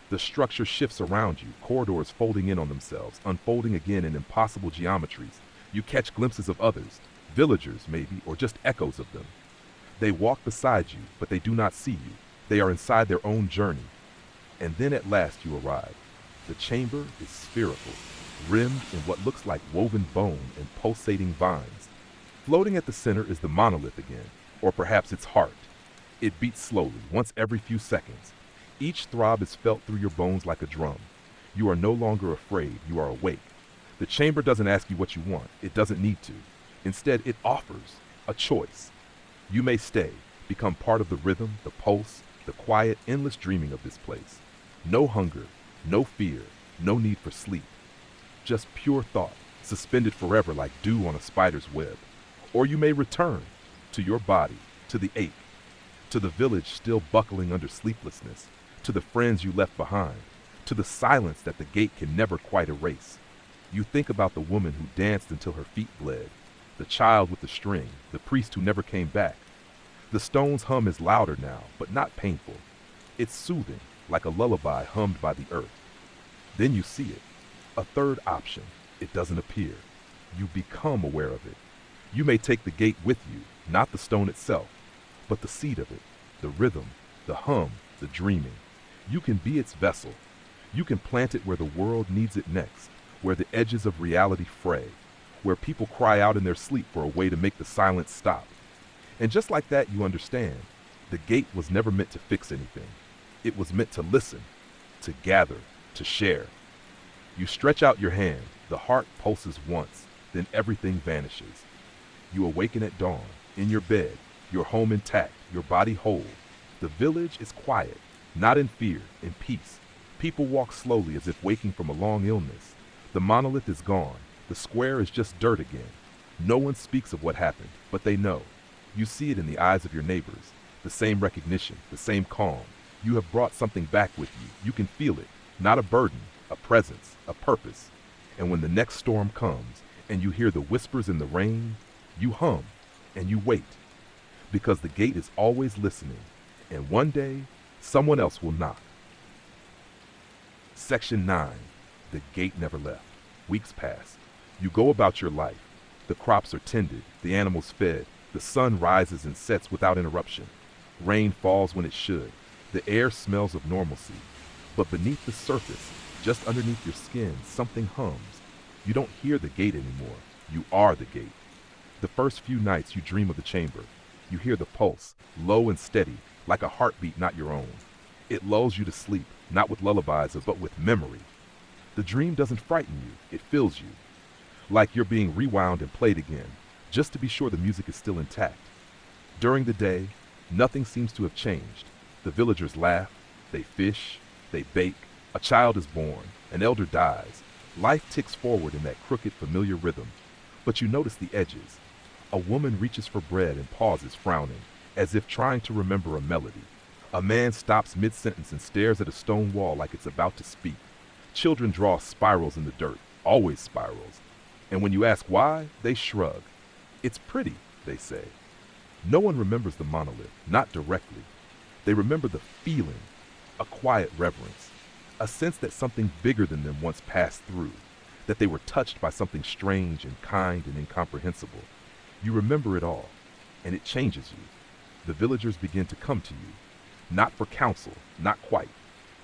The structure shifts around you, corridors folding in on themselves, unfolding again in impossible geometries. You catch glimpses of others, villagers maybe, or just echoes of them. They walk beside you, but they do not see you. They are inside their own journey. And then at last you arrive. The chamber is spherical, rimmed in what looks like woven bone and pulsating vines. Floating at the center is the monolith again, or perhaps its heart. It beats slowly, once every few seconds. Each throb is felt through your bones like a drum. You are no longer afraid, you are awake. The chamber doesn't ask you what you want, it doesn't need to. Instead, it offers a choice. You may stay, become part of the rhythm, the pulse, the quiet, endless dreaming of this place. No hunger, no fear, no need for sleep. Just pure thought, suspended forever like dew on a spider's web. Or you may return to your body, to the ache, to the village still buckling under sleeplessness, to the friends you left behind, to the silence that the gate can never quite erase. You think about the woman who danced until her feet bled, the child with the string, the priest who never came back. The stone's hum is louder now, but not painful. It's soothing, like a lullaby hummed by the earth. Then you see it. A third option. It doesn't appear. You become aware of it. You may take the gate with you, not the stone itself, but the seed of it, the rhythm, the hum, the dreaming. You can be its vessel. You can plant it where the world needs it next, where the edges of reality fray, where people cry out in their sleep for a way to make the silence stop. And just like that, you understand, the gate was never meant to fix anything. It was meant to listen, to gather, to share. You stretch out your hand, the heart pulses once, then everything vanishes. You awaken at dawn, in your bed, your home intact, your body whole. The village is quiet, not in fear, in peace. People walk slowly as if waking from a long illness. The monolith is gone. The square is just dirt again. No one speaks of what happened, but they know. You see it in the eyes of your neighbors. The same recognition, the same calm. You have brought something back with you. You can feel it. Not a burden, a presence, a purpose. And when the next storm comes, and you hear the whispers in the rain, you hum, and you wait. Because the gate is always listening, and one day, someone else will knock. Section 9. The gate never left. Weeks pass. You go about your life. The crops are tended, the animals fed, the sun rises and sets without interruption. Rain falls when it should. The air smells of normalcy. But beneath the surface, just underneath your skin, something hums. You don't hear the gate anymore. You are the gate. The first few nights you dream of the chamber. You hear the pulse, low and steady, like a heartbeat not your own. It lulls you to sleep, not with lullabies, but with memory. The dream doesn't frighten you, it fills you. Like you're being rewound and played again, just to be sure the music is still intact. During the day, nothing seems to have changed. The villagers laugh, they fish, they bake, a child is born, an elder dies. Life ticks forward in that crooked, familiar rhythm. But you notice the edges. A woman reaches for bread and pauses, frowning, as if trying to remember a melody. A man stops mid-sentence and stares at a stone wall like it's about to speak. Children draw spirals in the dirt, always spirals. And when you ask why, they shrug. It's pretty, they say. No one remembers the monolith, not directly. They remember the feeling, a quiet reverence, a sense that something bigger than them once passed through, that they were touched by something strange and kind and incomprehensible. You remember it all, and it changes you. The villagers begin to come to you, not for counsel, not quite,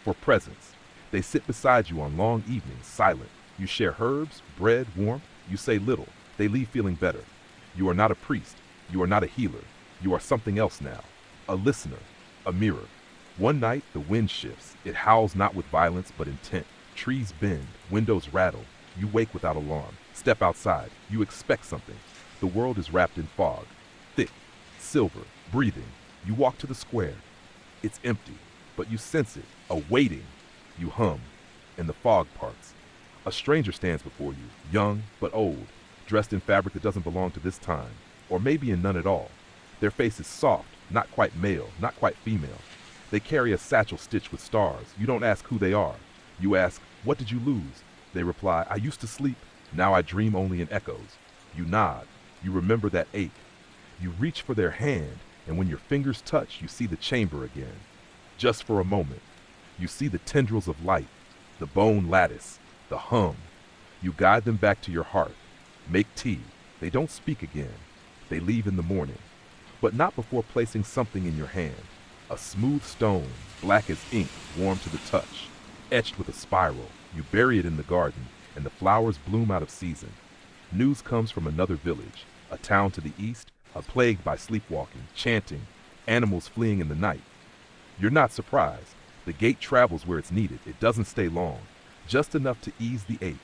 for presence. They sit beside you on long evenings, silent. You share herbs, bread, warmth. You say little. They leave feeling better. You are not a priest. You are not a healer. You are something else now. A listener. A mirror. One night, the wind shifts. It howls not with violence, but intent. Trees bend. Windows rattle. You wake without alarm. Step outside. You expect something. The world is wrapped in fog. Thick. Silver. Breathing. You walk to the square. It's empty, but you sense it. A waiting. You hum. And the fog parts. A stranger stands before you. Young, but old. Dressed in fabric that doesn't belong to this time. Or maybe in none at all. Their face is soft. Not quite male. Not quite female. They carry a satchel stitched with stars. You don't ask who they are. You ask, "What did you lose?" They reply, "I used to sleep. Now I dream only in echoes." You nod. You remember that ache. You reach for their hand, and when your fingers touch, you see the chamber again. Just for a moment. You see the tendrils of light, the bone lattice, the hum. You guide them back to your heart. Make tea. They don't speak again. They leave in the morning. But not before placing something in your hand. A smooth stone, black as ink, warm to the touch. Etched with a spiral. You bury it in the garden, and the flowers bloom out of season. News comes from another village, a town to the east, plagued by sleepwalking, chanting, animals fleeing in the night. You're not surprised. The gate travels where it's needed. It doesn't stay long, just enough to ease the ache,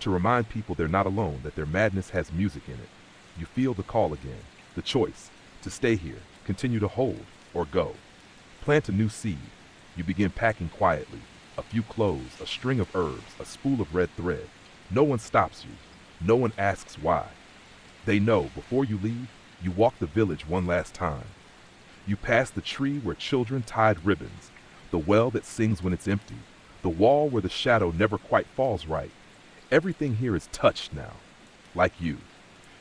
to remind people they're not alone, that their madness has music in it. You feel the call again, the choice, to stay here, continue to hold, or go. Plant a new seed. You begin packing quietly. A few clothes, a string of herbs, a spool of red thread. No one stops you. No one asks why. They know before you leave, you walk the village one last time. You pass the tree where children tied ribbons, the well that sings when it's empty, the wall where the shadow never quite falls right. Everything here is touched now, like you.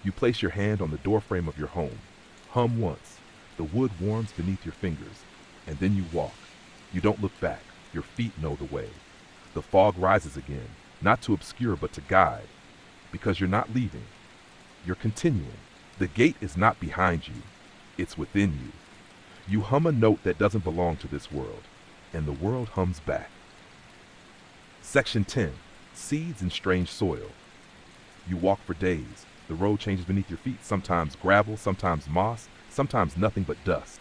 You place your hand on the doorframe of your home. Hum once. The wood warms beneath your fingers, and then you walk. You don't look back. Your feet know the way. The fog rises again, not to obscure but to guide, because you're not leaving. You're continuing. The gate is not behind you. It's within you. You hum a note that doesn't belong to this world, and the world hums back. Section 10. Seeds in strange soil. You walk for days. The road changes beneath your feet, sometimes gravel, sometimes moss, sometimes nothing but dust.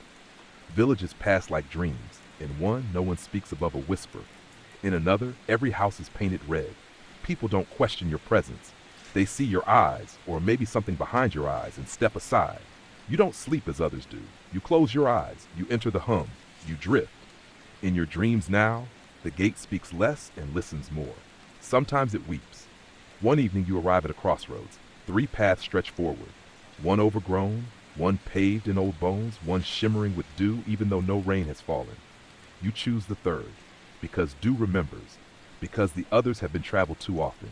Villages pass like dreams. In one, no one speaks above a whisper. In another, every house is painted red. People don't question your presence. They see your eyes, or maybe something behind your eyes, and step aside. You don't sleep as others do. You close your eyes. You enter the hum. You drift. In your dreams now, the gate speaks less and listens more. Sometimes it weeps. One evening you arrive at a crossroads. 3 paths stretch forward. One overgrown, one paved in old bones, one shimmering with dew even though no rain has fallen. You choose the third, because dew remembers, because the others have been traveled too often.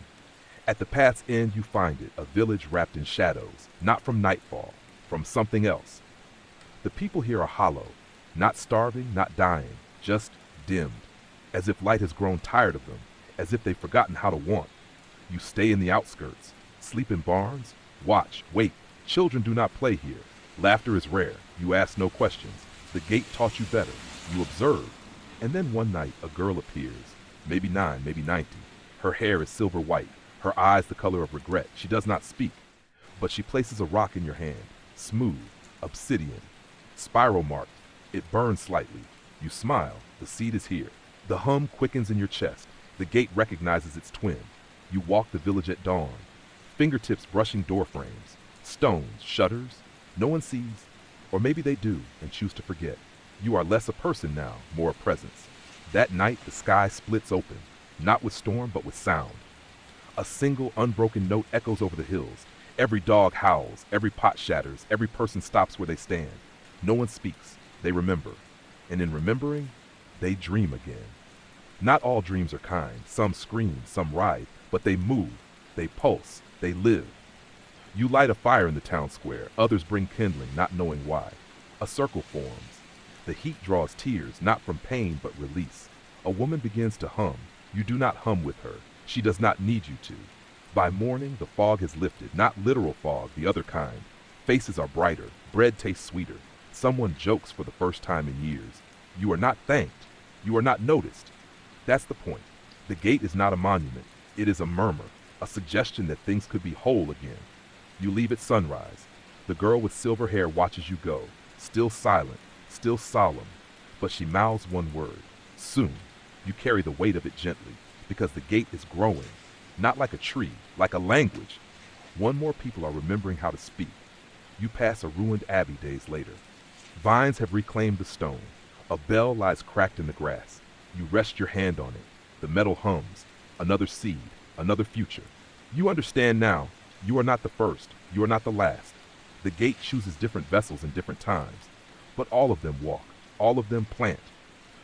At the path's end you find it, a village wrapped in shadows, not from nightfall, from something else. The people here are hollow, not starving, not dying, just dimmed, as if light has grown tired of them, as if they've forgotten how to want. You stay in the outskirts, sleep in barns, watch, wait. Children do not play here. Laughter is rare. You ask no questions. The gate taught you better. You observe. And then one night, a girl appears, maybe 9, maybe 90. Her hair is silver white, her eyes the color of regret. She does not speak, but she places a rock in your hand, smooth, obsidian, spiral marked. It burns slightly. You smile. The seed is here. The hum quickens in your chest. The gate recognizes its twin. You walk the village at dawn, fingertips brushing door frames, stones, shutters. No one sees, or maybe they do and choose to forget. You are less a person now, more a presence. That night, the sky splits open, not with storm, but with sound. A single, unbroken note echoes over the hills. Every dog howls, every pot shatters, every person stops where they stand. No one speaks. They remember. And in remembering, they dream again. Not all dreams are kind. Some scream, some writhe, but they move, they pulse, they live. You light a fire in the town square. Others bring kindling, not knowing why. A circle forms. The heat draws tears, not from pain, but release. A woman begins to hum. You do not hum with her. She does not need you to. By morning, the fog has lifted, not literal fog, the other kind. Faces are brighter. Bread tastes sweeter. Someone jokes for the first time in years. You are not thanked. You are not noticed. That's the point. The gate is not a monument. It is a murmur, a suggestion that things could be whole again. You leave at sunrise. The girl with silver hair watches you go, still silent, still solemn, but she mouths one word. Soon, you carry the weight of it gently, because the gate is growing, not like a tree, like a language. One more people are remembering how to speak. You pass a ruined abbey days later. Vines have reclaimed the stone. A bell lies cracked in the grass. You rest your hand on it. The metal hums. Another seed, another future. You understand now. You are not the first. You are not the last. The gate chooses different vessels in different times, but all of them walk. All of them plant.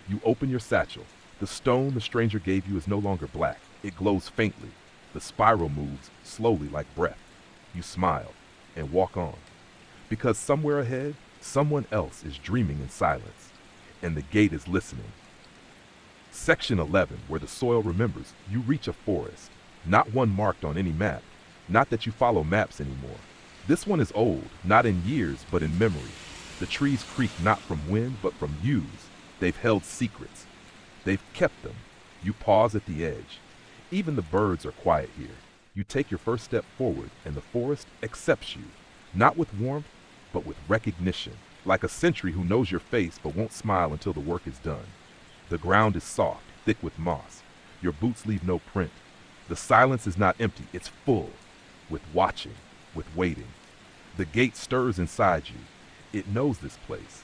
You open your satchel. The stone the stranger gave you is no longer black. It glows faintly. The spiral moves slowly like breath. You smile and walk on. Because somewhere ahead, someone else is dreaming in silence, and the gate is listening. Section 11, where the soil remembers, you reach a forest, not one marked on any map, not that you follow maps anymore. This one is old, not in years, but in memory. The trees creak not from wind, but from yews. They've held secrets. They've kept them. You pause at the edge. Even the birds are quiet here. You take your first step forward, and the forest accepts you, not with warmth, but with recognition, like a sentry who knows your face but won't smile until the work is done. The ground is soft, thick with moss. Your boots leave no print. The silence is not empty, it's full, with watching, with waiting. The gate stirs inside you. It knows this place.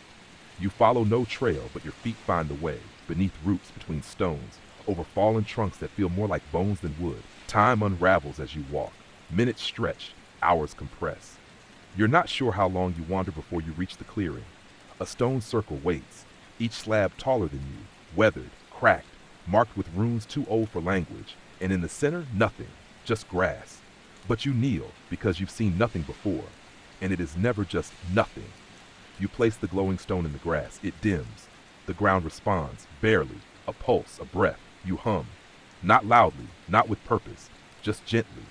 You follow no trail, but your feet find the way, beneath roots, between stones, over fallen trunks that feel more like bones than wood. Time unravels as you walk. Minutes stretch, hours compress. You're not sure how long you wander before you reach the clearing. A stone circle waits, each slab taller than you, weathered, cracked, marked with runes too old for language, and in the center, nothing, just grass. But you kneel because you've seen nothing before, and it is never just nothing. You place the glowing stone in the grass. It dims. The ground responds, barely, a pulse, a breath. You hum, not loudly, not with purpose, just gently,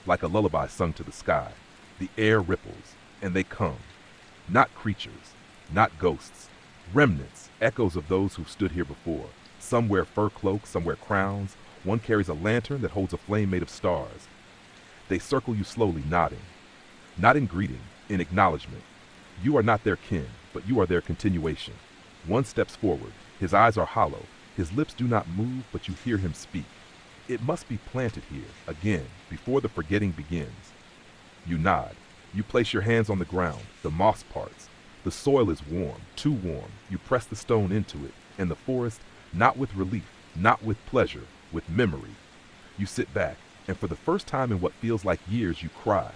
like a lullaby sung to the sky. The air ripples, and they come. Not creatures, not ghosts, remnants, echoes of those who've stood here before. Some wear fur cloaks, some wear crowns. One carries a lantern that holds a flame made of stars. They circle you slowly, nodding. Not in greeting, in acknowledgement. You are not their kin, but you are their continuation. One steps forward. His eyes are hollow. His lips do not move, but you hear him speak. It must be planted here, again, before the forgetting begins. You nod. You place your hands on the ground. The moss parts. The soil is warm, too warm. You press the stone into it, and the forest, not with relief, not with pleasure, with memory. You sit back, and for the first time in what feels like years, you cry,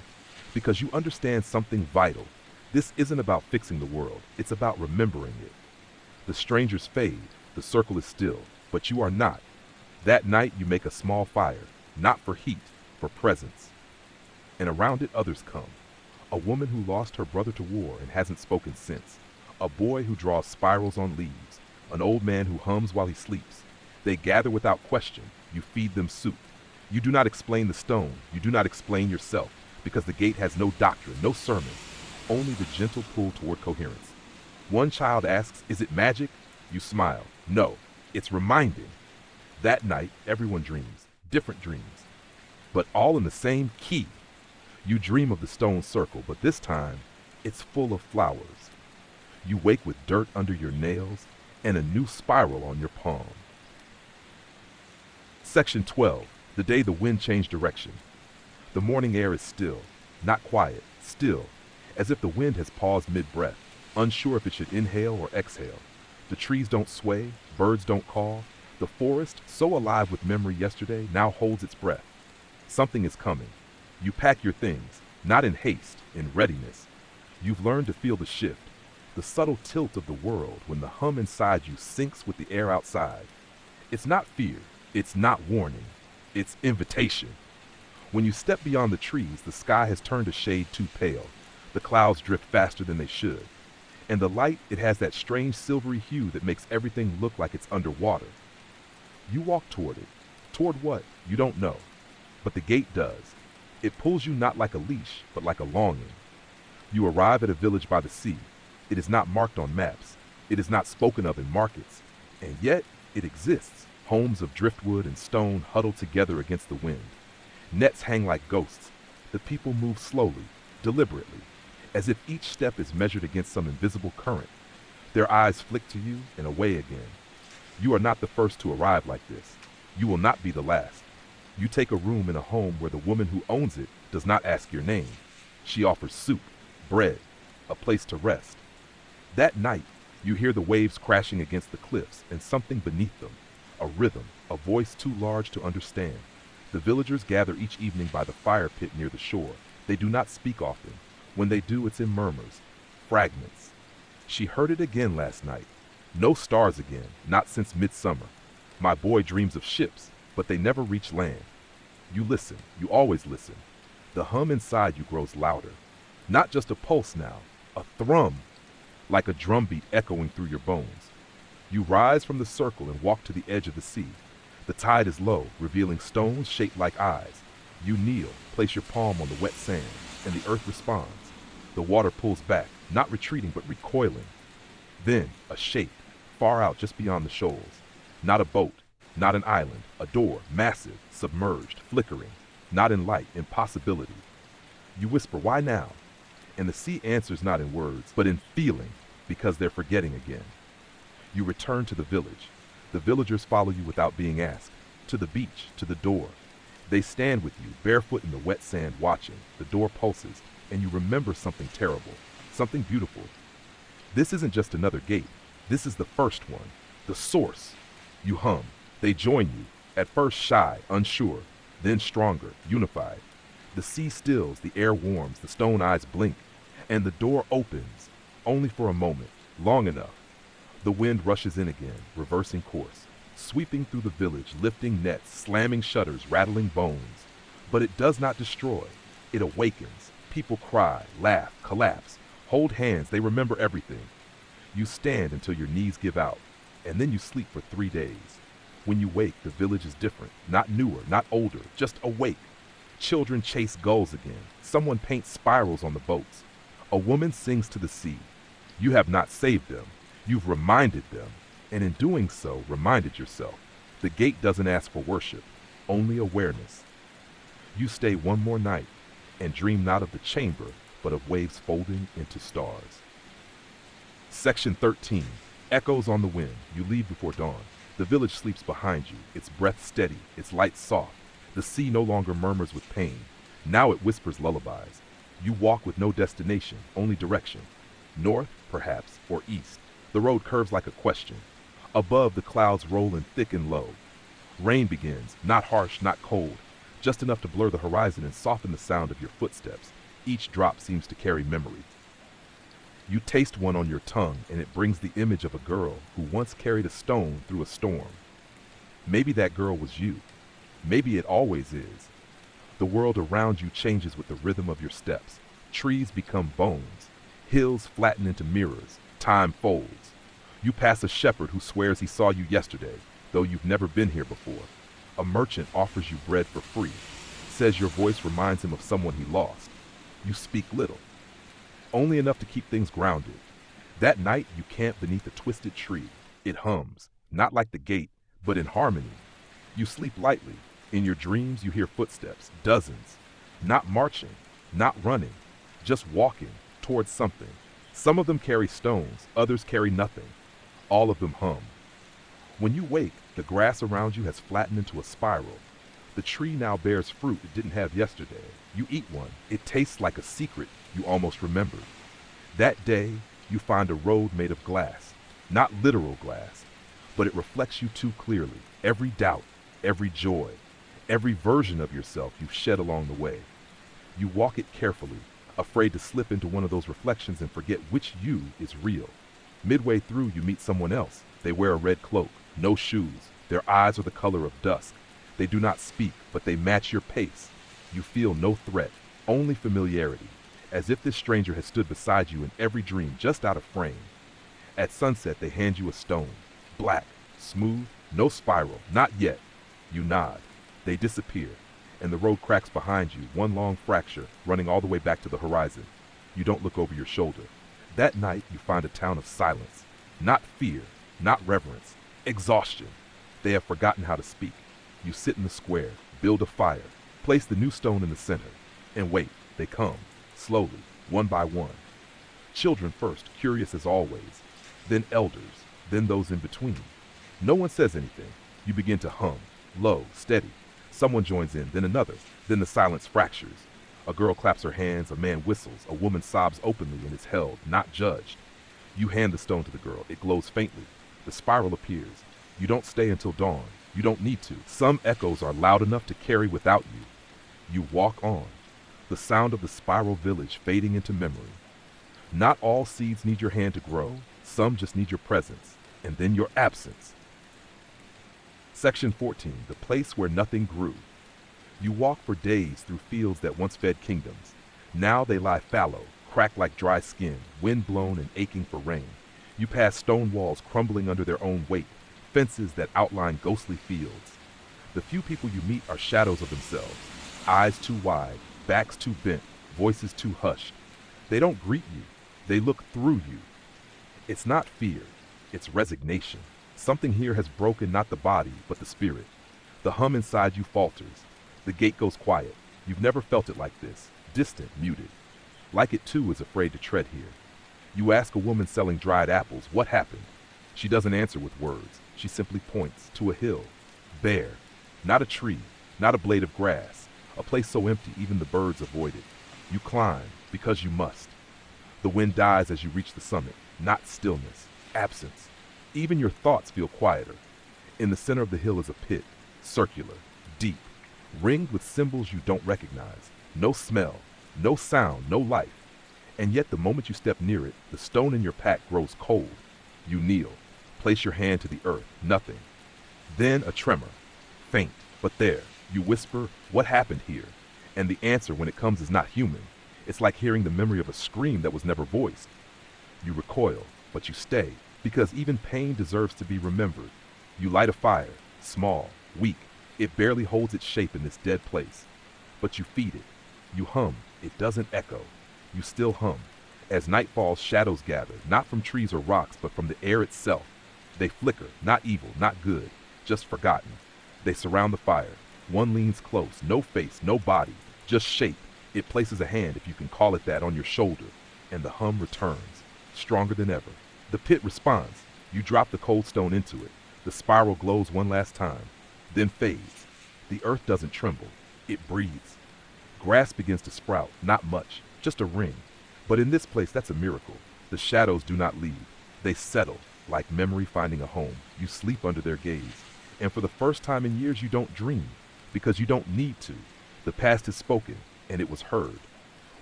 because you understand something vital. This isn't about fixing the world. It's about remembering it. The strangers fade. The circle is still, but you are not. That night you make a small fire, not for heat, for presence. And around it others come. A woman who lost her brother to war and hasn't spoken since. A boy who draws spirals on leaves. An old man who hums while he sleeps. They gather without question. You feed them soup. You do not explain the stone. You do not explain yourself, because the gate has no doctrine, no sermon, only the gentle pull toward coherence. One child asks, "Is it magic?" You smile. No, it's reminding. That night, everyone dreams, different dreams, but all in the same key. You dream of the stone circle, but this time, it's full of flowers. You wake with dirt under your nails and a new spiral on your palm. Section 12, the day the wind changed direction. The morning air is still, not quiet, still, as if the wind has paused mid-breath, unsure if it should inhale or exhale. The trees don't sway, birds don't call. The forest, so alive with memory yesterday, now holds its breath. Something is coming. You pack your things, not in haste, in readiness. You've learned to feel the shift, the subtle tilt of the world when the hum inside you syncs with the air outside. It's not fear, it's not warning, it's invitation. When you step beyond the trees, the sky has turned a shade too pale. The clouds drift faster than they should. And the light, it has that strange silvery hue that makes everything look like it's underwater. You walk toward it. Toward what? You don't know. But the gate does. It pulls you not like a leash, but like a longing. You arrive at a village by the sea. It is not marked on maps. It is not spoken of in markets. And yet, it exists. Homes of driftwood and stone huddled together against the wind. Nets hang like ghosts. The people move slowly, deliberately. as if each step is measured against some invisible current. Their eyes flick to you and away again. You are not the first to arrive like this. You will not be the last. You take a room in a home where the woman who owns it does not ask your name. She offers soup, bread, a place to rest. That night, you hear the waves crashing against the cliffs and something beneath them, a rhythm, a voice too large to understand. The villagers gather each evening by the fire pit near the shore. They do not speak often. When they do, it's in murmurs, fragments. She heard it again last night. No stars again, not since midsummer. My boy dreams of ships, but they never reach land. You listen, you always listen. The hum inside you grows louder. Not just a pulse now, a thrum, like a drumbeat echoing through your bones. You rise from the circle and walk to the edge of the sea. The tide is low, revealing stones shaped like eyes. You kneel, place your palm on the wet sand, and the earth responds. The water pulls back, not retreating but recoiling. Then, a shape, far out just beyond the shoals. Not a boat, not an island, a door, massive, submerged, flickering. Not in light, impossibility. You whisper, "Why now?" And the sea answers not in words, but in feeling, because they're forgetting again. You return to the village. The villagers follow you without being asked. To the beach, to the door. They stand with you, barefoot in the wet sand, watching. The door pulses, and you remember something terrible, something beautiful. This isn't just another gate. This is the first one, the source. You hum. They join you, at first shy, unsure, then stronger, unified. The sea stills, the air warms, the stone eyes blink, and the door opens, only for a moment, long enough. The wind rushes in again, reversing course, sweeping through the village, lifting nets, slamming shutters, rattling bones. But it does not destroy. It awakens. People cry, laugh, collapse, hold hands. They remember everything. You stand until your knees give out, and then you sleep for 3 days. When you wake, the village is different, not newer, not older, just awake. Children chase gulls again. Someone paints spirals on the boats. A woman sings to the sea. You have not saved them. You've reminded them, and in doing so, reminded yourself. The gate doesn't ask for worship, only awareness. You stay one more night, and dream not of the chamber, but of waves folding into stars. Section 13. Echoes on the wind. You leave before dawn. The village sleeps behind you, its breath steady, its light soft. The sea no longer murmurs with pain. Now it whispers lullabies. You walk with no destination, only direction. North, perhaps, or east. The road curves like a question. Above, the clouds roll in thick and low. Rain begins, not harsh, not cold, just enough to blur the horizon and soften the sound of your footsteps. Each drop seems to carry memory. You taste one on your tongue, and it brings the image of a girl who once carried a stone through a storm. Maybe that girl was you. Maybe it always is. The world around you changes with the rhythm of your steps. Trees become bones. Hills flatten into mirrors. Time folds. You pass a shepherd who swears he saw you yesterday, though you've never been here before. A merchant offers you bread for free, says your voice reminds him of someone he lost. You speak little, only enough to keep things grounded. That night, you camp beneath a twisted tree. It hums, not like the gate, but in harmony. You sleep lightly. In your dreams, you hear footsteps, dozens. Not marching, not running, just walking towards something. Some of them carry stones, others carry nothing. All of them hum. When you wake, the grass around you has flattened into a spiral. The tree now bears fruit it didn't have yesterday. You eat one. It tastes like a secret you almost remembered. That day, you find a road made of glass. Not literal glass, but it reflects you too clearly. Every doubt, every joy, every version of yourself you've shed along the way. You walk it carefully, afraid to slip into one of those reflections and forget which you is real. Midway through, you meet someone else. They wear a red cloak, no shoes. Their eyes are the color of dusk. They do not speak, but they match your pace. You feel no threat, only familiarity, as if this stranger has stood beside you in every dream just out of frame. At sunset, they hand you a stone. Black, smooth, no spiral, not yet. You nod. They disappear, and the road cracks behind you, one long fracture running all the way back to the horizon. You don't look over your shoulder. That night, you find a town of silence. Not fear, not reverence, exhaustion. They have forgotten how to speak. You sit in the square, build a fire, place the new stone in the center, and wait. They come, slowly, one by one. Children first, curious as always, then elders, then those in between. No one says anything. You begin to hum, low, steady. Someone joins in, then another, then the silence fractures. A girl claps her hands, a man whistles, a woman sobs openly and is held, not judged. You hand the stone to the girl. It glows faintly. The spiral appears. You don't stay until dawn. You don't need to. Some echoes are loud enough to carry without you. You walk on, the sound of the spiral village fading into memory. Not all seeds need your hand to grow. Some just need your presence, and then your absence. Section 14, the place where nothing grew. You walk for days through fields that once fed kingdoms. Now they lie fallow, cracked like dry skin, wind-blown and aching for rain. You pass stone walls crumbling under their own weight, fences that outline ghostly fields. The few people you meet are shadows of themselves, eyes too wide, backs too bent, voices too hushed. They don't greet you, they look through you. It's not fear, it's resignation. Something here has broken not the body, but the spirit. The hum inside you falters. The gate goes quiet. You've never felt it like this, distant, muted. Like it too is afraid to tread here. You ask a woman selling dried apples, what happened? She doesn't answer with words. She simply points to a hill, bare, not a tree, not a blade of grass, a place so empty even the birds avoid it. You climb because you must. The wind dies as you reach the summit, not stillness, absence. Even your thoughts feel quieter. In the center of the hill is a pit, circular, deep, ringed with symbols you don't recognize. No smell, no sound, no life. And yet the moment you step near it, the stone in your pack grows cold. You kneel, place your hand to the earth, nothing. Then a tremor, faint, but there. You whisper, what happened here? And the answer when it comes is not human. It's like hearing the memory of a scream that was never voiced. You recoil, but you stay, because even pain deserves to be remembered. You light a fire, small, weak. It barely holds its shape in this dead place. But you feed it. You hum. It doesn't echo. You still hum. As night falls, shadows gather, not from trees or rocks, but from the air itself. They flicker, not evil, not good, just forgotten. They surround the fire. One leans close, no face, no body, just shape. It places a hand, if you can call it that, on your shoulder, and the hum returns, stronger than ever. The pit responds. You drop the cold stone into it. The spiral glows one last time, then fades. The earth doesn't tremble. It breathes. Grass begins to sprout, not much, just a ring. But in this place, that's a miracle. The shadows do not leave. They settle, like memory finding a home. You sleep under their gaze. And for the first time in years, you don't dream, because you don't need to. The past is spoken, and it was heard.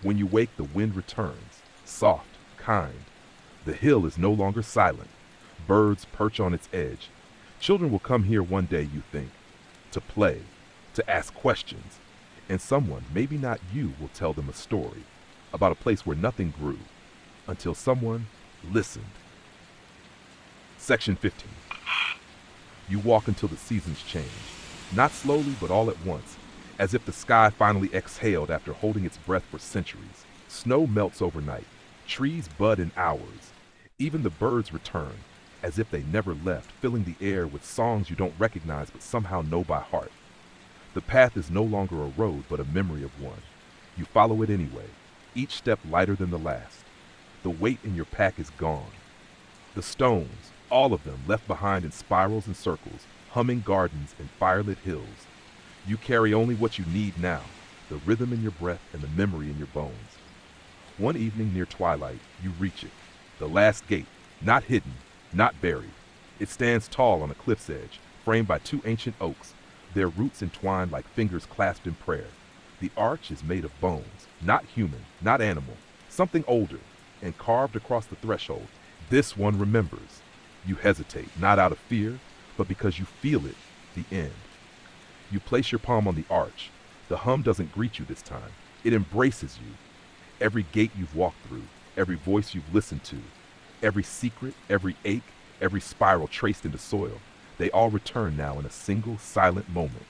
When you wake, the wind returns, soft, kind. The hill is no longer silent. Birds perch on its edge. Children will come here one day, you think, to play, to ask questions. And someone, maybe not you, will tell them a story about a place where nothing grew, until someone listened. Section 15. You walk until the seasons change, not slowly but all at once, as if the sky finally exhaled after holding its breath for centuries. Snow melts overnight, trees bud in hours. Even the birds return, as if they never left, filling the air with songs you don't recognize but somehow know by heart. The path is no longer a road but a memory of one. You follow it anyway, each step lighter than the last. The weight in your pack is gone. The stones, all of them left behind in spirals and circles, humming gardens and firelit hills. You carry only what you need now, the rhythm in your breath and the memory in your bones. One evening near twilight, you reach it, the last gate, not hidden, not buried. It stands tall on a cliff's edge, framed by two ancient oaks, their roots entwined like fingers clasped in prayer. The arch is made of bones, not human, not animal, something older, and carved across the threshold, this one remembers. You hesitate, not out of fear, but because you feel it, the end. You place your palm on the arch. The hum doesn't greet you this time. It embraces you. Every gate you've walked through, every voice you've listened to, every secret, every ache, every spiral traced into soil, they all return now in a single silent moment.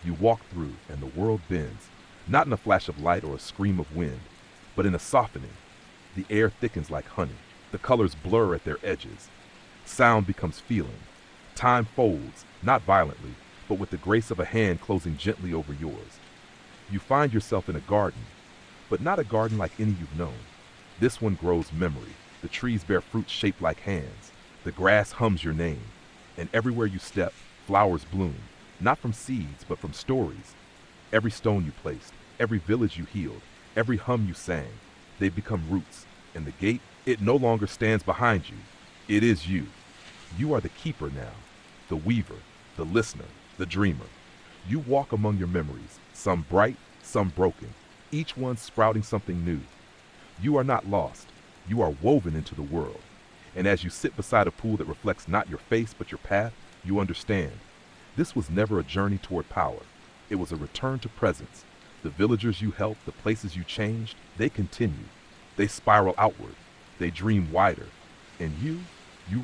You walk through and the world bends, not in a flash of light or a scream of wind, but in a softening. The air thickens like honey. The colors blur at their edges. Sound becomes feeling. Time folds, not violently, but with the grace of a hand closing gently over yours. You find yourself in a garden. but not a garden like any you've known. This one grows memory. The trees bear fruit shaped like hands. The grass hums your name. And everywhere you step, flowers bloom, not from seeds, but from stories. Every stone you placed, every village you healed, every hum you sang, they've become roots. And the gate, it no longer stands behind you. It is you. You are the keeper now, the weaver, the listener, the dreamer. You walk among your memories, some bright, some broken, each one sprouting something new. You are not lost. You are woven into the world. And as you sit beside a pool that reflects not your face but your path, you understand. This was never a journey toward power. It was a return to presence. The villagers you helped, the places you changed, they continue. They spiral outward. They dream wider. And you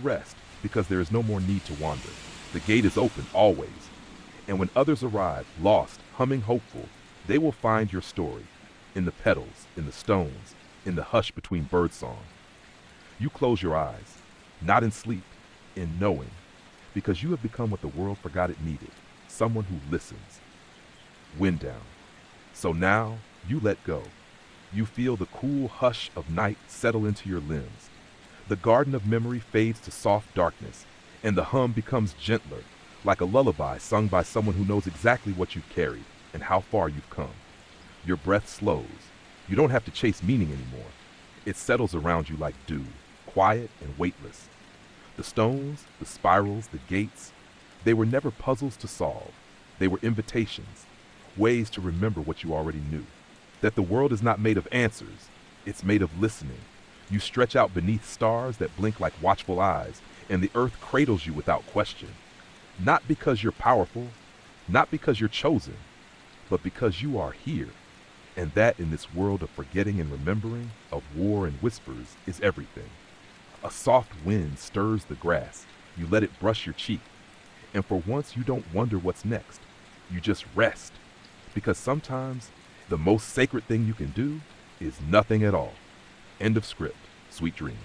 rest because there is no more need to wander. The gate is open always. And when others arrive, lost, humming hopeful, they will find your story. In the petals, in the stones, in the hush between birdsong. You close your eyes, not in sleep, in knowing, because you have become what the world forgot it needed, someone who listens. Wind down. So now, you let go. You feel the cool hush of night settle into your limbs. The garden of memory fades to soft darkness, and the hum becomes gentler, like a lullaby sung by someone who knows exactly what you've carried and how far you've come. Your breath slows. You don't have to chase meaning anymore. It settles around you like dew, quiet and weightless. The stones, the spirals, the gates, they were never puzzles to solve. They were invitations, ways to remember what you already knew. That the world is not made of answers, it's made of listening. You stretch out beneath stars that blink like watchful eyes, and the earth cradles you without question. Not because you're powerful, not because you're chosen, but because you are here. And that in this world of forgetting and remembering, of war and whispers, is everything. A soft wind stirs the grass. You let it brush your cheek. And for once you don't wonder what's next. You just rest. Because sometimes the most sacred thing you can do is nothing at all. End of script. Sweet dreams.